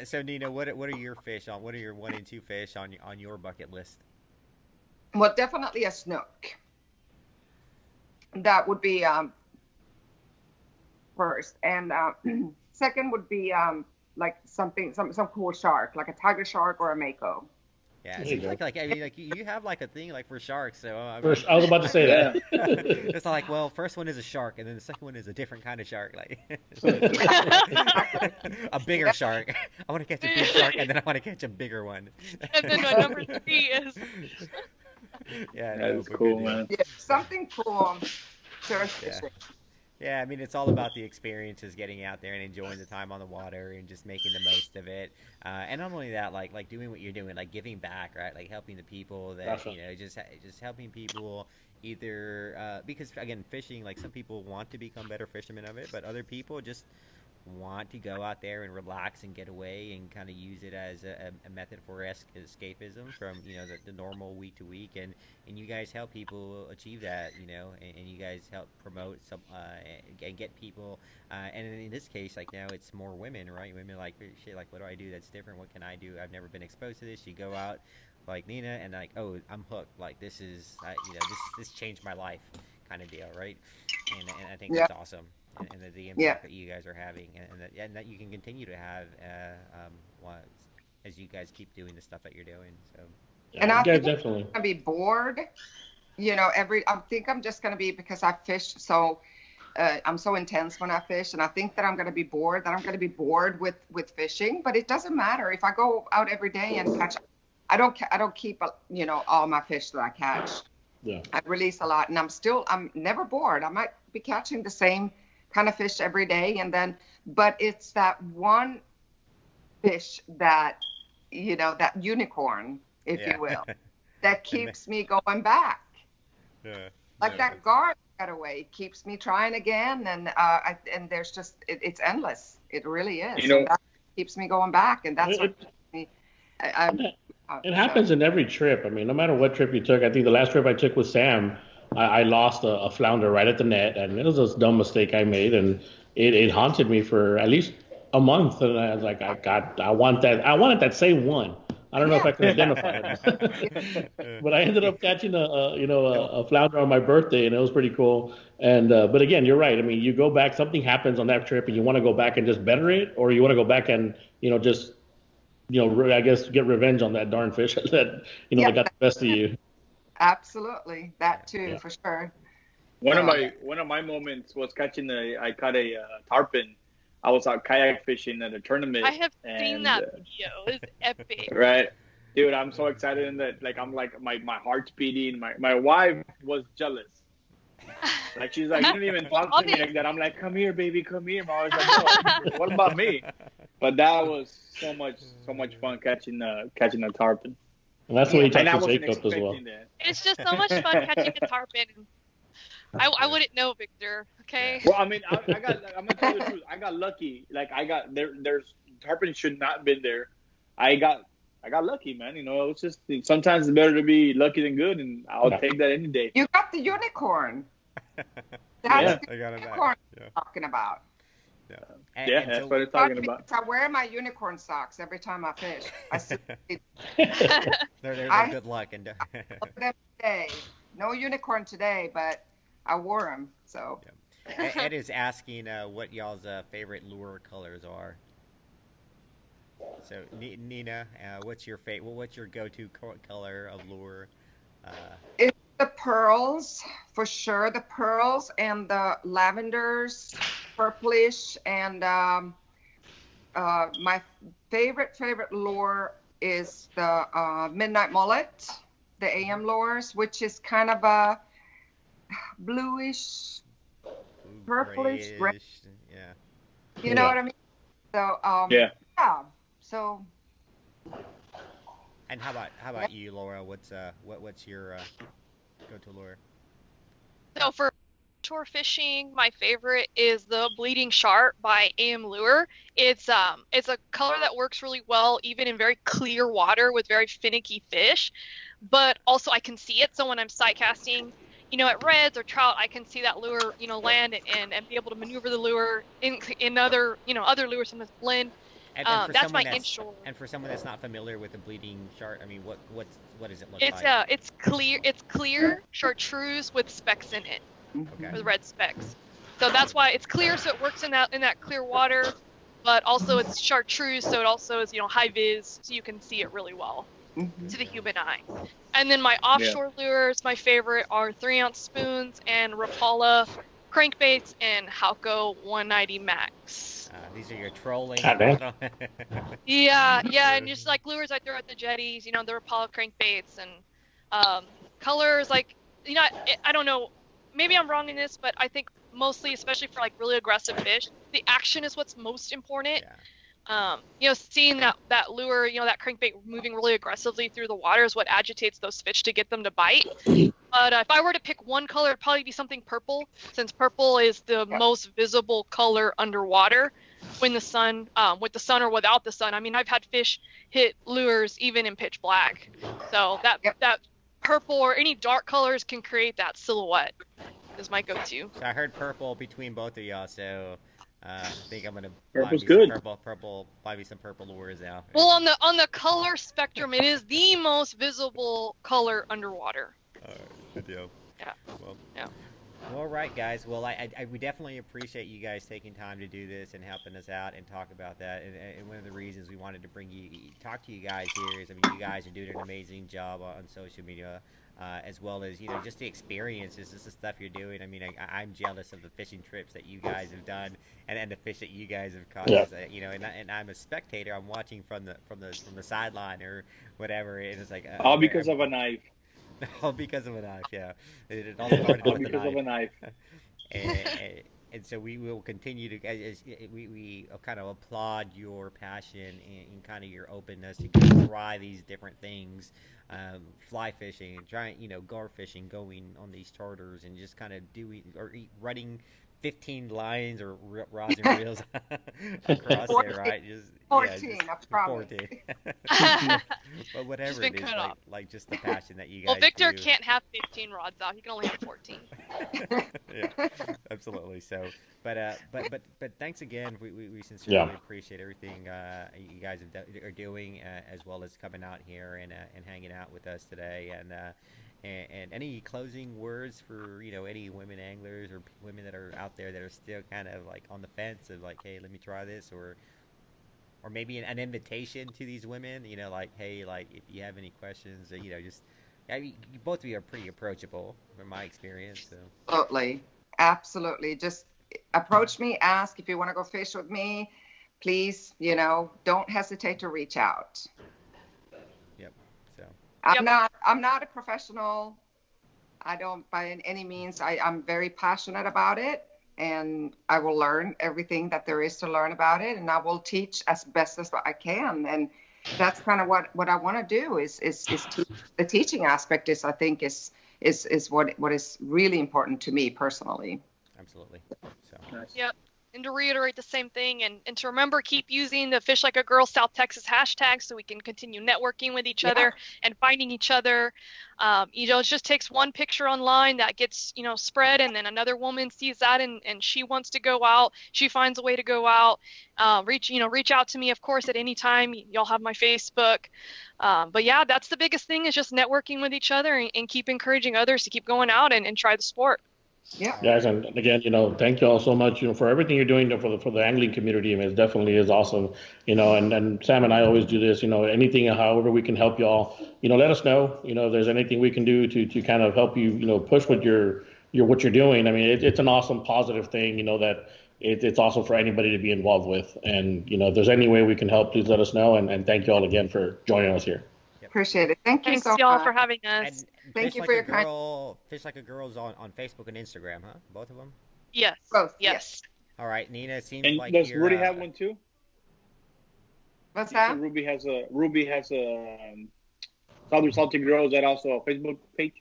So Nina, what are your fish on? What are your 1 and 2 fish on your bucket list? Well, definitely a snook. That would be first, and second would be like some cool shark, like a tiger shark or a mako. Yeah, it seems like I mean, like you have like a thing like for sharks. So I was about to say that. It's like, well, first one is a shark, and then the second one is a different kind of shark, like a bigger shark. I want to catch a big shark, and then I want to catch a bigger one. And then my number 3 is. Yeah, that's cool, man. Yeah, something cool. Sure. Yeah, I mean, it's all about the experiences, getting out there and enjoying the time on the water and just making the most of it. And not only that, like doing what you're doing, like giving back, right? Like helping the people that, just helping people either, because again, fishing, like some people want to become better fishermen of it, but other people just want to go out there and relax and get away and kind of use it as a method for escapism from the normal week to week, and you guys help people achieve that, and you guys help promote some and get people and in this case, like now it's more women, right? Women like, shit, like what do I do that's different? What can I do? I've never been exposed to this. You go out like Nina and like, oh, I'm hooked, like this is this changed my life kind of deal, right? And I think that's awesome. And the impact that you guys are having, and that you can continue to have as you guys keep doing the stuff that you're doing. So, and I think definitely I'm gonna be bored. I think I'm just gonna be, because I fish so. I'm so intense when I fish, and I think that I'm gonna be bored. That I'm gonna be bored with fishing, but it doesn't matter if I go out every day and catch. I don't keep all my fish that I catch. Yeah. I release a lot, and I'm never bored. I might be catching the same kind of fish every day, but it's that one fish that that unicorn, if you will, that keeps me going back. That gar got away keeps me trying again, and there's just it's endless. It really is. And that keeps me going back, and that's what keeps me. It happens in every trip. I mean, no matter what trip you took. I think the last trip I took with Sam, I lost a flounder right at the net, and it was a dumb mistake I made, and it haunted me for at least a month. And I was like, I wanted that same one. I don't know if I can identify it, but I ended up catching a flounder on my birthday, and it was pretty cool. And but again, you're right. I mean, you go back, something happens on that trip, and you want to go back and just better it, or you want to go back and just I guess get revenge on that darn fish that that got the best of you. Absolutely, that too, for sure. One of my moments was I caught a tarpon. I was out kayak fishing at a tournament. I have seen that video. It's epic. Right, dude. I'm so excited, and that I'm like my heart's beating. My wife was jealous. Like she's like, you don't even talk to me like that. I'm like, come here, baby, come here. I was like, no, what about me? But that was so much fun catching a tarpon. And that's what he talks to Jacob as well. That. It's just so much fun catching a tarpon. I wouldn't know, Victor. Okay. Well, I mean, I'm gonna tell you the truth. I got lucky. Like there's tarpon should not have been there. I got lucky, man. It's just sometimes it's better to be lucky than good, and I'll take that any day. You got the unicorn. That's the I got unicorn I'm talking about. Yeah, that's what I'm talking about. I wear my unicorn socks every time I fish. They're good luck and them today. No unicorn today, but I wore them. So Ed is asking what y'all's favorite lure colors are. So Nina, what's your What's your go-to color of lure? It's the pearls for sure. The pearls and the lavenders, purplish, and my favorite lure is the midnight mullet. the AM lures, which is kind of a bluish, purplish, red. Grayish, yeah. You know Yeah. what I mean? So, Yeah. yeah. So, And how yeah. about you, Laura? What's your go-to lure? So for shore fishing, my favorite is the Bleeding Shark by AM Lure. It's a color that works really well even in very clear water with very finicky fish, but also I can see it. So when I'm sight casting, at reds or trout, I can see that lure, land and be able to maneuver the lure in other, other lures sometimes blend. And for That's someone my that's inshore. and for someone that's not familiar with the bleeding shark, I mean, what does it look It's like? it's clear. It's clear chartreuse with specks in it, Okay. with red specks. So that's why it's clear. So it works in that clear water, but also it's chartreuse. So it also is high vis, so you can see it really well Mm-hmm. to the human eye. And then my Yeah. offshore lures, my favorite are 3-ounce spoons and Rapala crankbaits and Halco 190 Max. These are your trolling. God damn. Yeah, and just like lures I throw at the jetties, the Rapala crankbaits and colors like I don't know, maybe I'm wrong in this, but I think mostly, especially for like really aggressive fish, the action is what's most important. Yeah. Seeing that lure, that crankbait moving really aggressively through the water is what agitates those fish to get them to bite. But if I were to pick one color, it'd probably be something purple, since purple is the most visible color underwater when the sun, with the sun or without the sun. I mean, I've had fish hit lures even in pitch black. So that purple or any dark colors can create that silhouette is my go-to. So I heard purple between both of y'all. So I think I'm gonna Purple's buy me good. some buy me some purple lures now. Well, on the color spectrum, it is the most visible color underwater. All right, good deal. Yeah. Well, Yeah. All right, guys. Well, we definitely appreciate you guys taking time to do this and helping us out and talk about that. And one of the reasons we wanted to talk to you guys here is, I mean, you guys are doing an amazing job on social media, as well as just the experiences, just the stuff you're doing. I mean, I'm jealous of the fishing trips that you guys have done and the fish that you guys have caught. Yeah. And I'm a spectator. I'm watching from the sideline or whatever. And it's like All because of a knife. all because of a knife. Yeah, it all started All with a because of a knife. knife. And so we will continue to, we kind of applaud your passion and kind of your openness to try these different things, fly fishing and trying, gar fishing, going on these charters and just kind of running 15 lines or rods and reels across 14, there, right? Just 14, I promise. 14. But whatever been it is, cut off. like just the passion that you guys Well, Victor do. can't have 15 rods out. He can only have 14. Yeah, absolutely. So, but thanks again. We sincerely appreciate everything you guys are doing, as well as coming out here and hanging out with us today. And any closing words for any women anglers or women that are out there that are still kind of like on the fence of like, hey, let me try this, or maybe an invitation to these women, like, hey, like if you have any questions, just. I mean, both of you are pretty approachable, from my experience. So. Absolutely. Just approach me. Ask if you want to go fish with me. Please, don't hesitate to reach out. Yep. So. I'm not a professional. I don't by any means. I'm very passionate about it, and I will learn everything that there is to learn about it, and I will teach as best as I can. And that's kind of what I want to do is the teaching aspect I think is what is really important to me personally. Absolutely. So. Nice. Yep. And to reiterate the same thing, and to remember, keep using the Fish Like a Girl South Texas hashtag so we can continue networking with each other and finding each other. It just takes one picture online that gets, spread, and then another woman sees that and she wants to go out. She finds a way to go out. Reach out to me, of course, at any time. Y'all have my Facebook. But yeah, that's the biggest thing is just networking with each other and keep encouraging others to keep going out and try the sport. Yeah. Guys, and again, thank you all so much, for everything you're doing for the angling community. I mean, it definitely is awesome, and Sam and I always do this, anything, however we can help y'all, let us know, if there's anything we can do to kind of help you, push with your what you're doing. I mean, it's an awesome, positive thing, that it's awesome for anybody to be involved with. And, if there's any way we can help, please let us know. And thank you all again for joining us here. Yep. Appreciate it. Thank you Thanks, so y'all, much. for having us. And Thank Fish you Like for a your kind. Girl, Fish Like a Girl's on Facebook and Instagram, huh? Both of them. Yes. Both. Yes. All right, Nina. It seems And like does you're Rudy have one too? What's You said that? Ruby has a Southern Salty Girl. Is that also a Facebook page?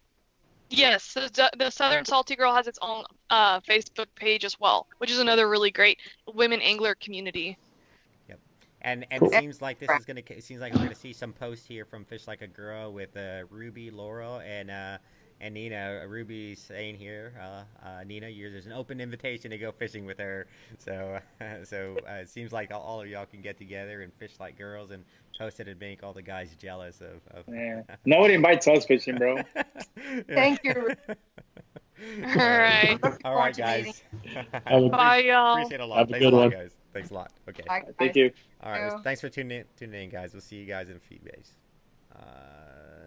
Yes, the Southern Salty Girl has its own Facebook page as well, which is another really great women angler community. Yep. And it Cool. seems like this is gonna. It seems like we're gonna see some posts here from Fish Like a Girl with Ruby, Laurel, and Nina. Ruby's saying here, Nina, there's an open invitation to go fishing with her. So it seems like all of y'all can get together and fish like girls and post it and make all the guys jealous of Yeah. Nobody invites us fishing, bro. Yeah. Thank you. All right. Looking All forward right, to meeting. guys. Have a, Bye, y'all. Appreciate it a lot. have a Thanks a good lot, one. guys. Thanks a lot. Okay. Bye, Thank guys. you. All right. you. Thanks for tuning in, guys. We'll see you guys in a few days.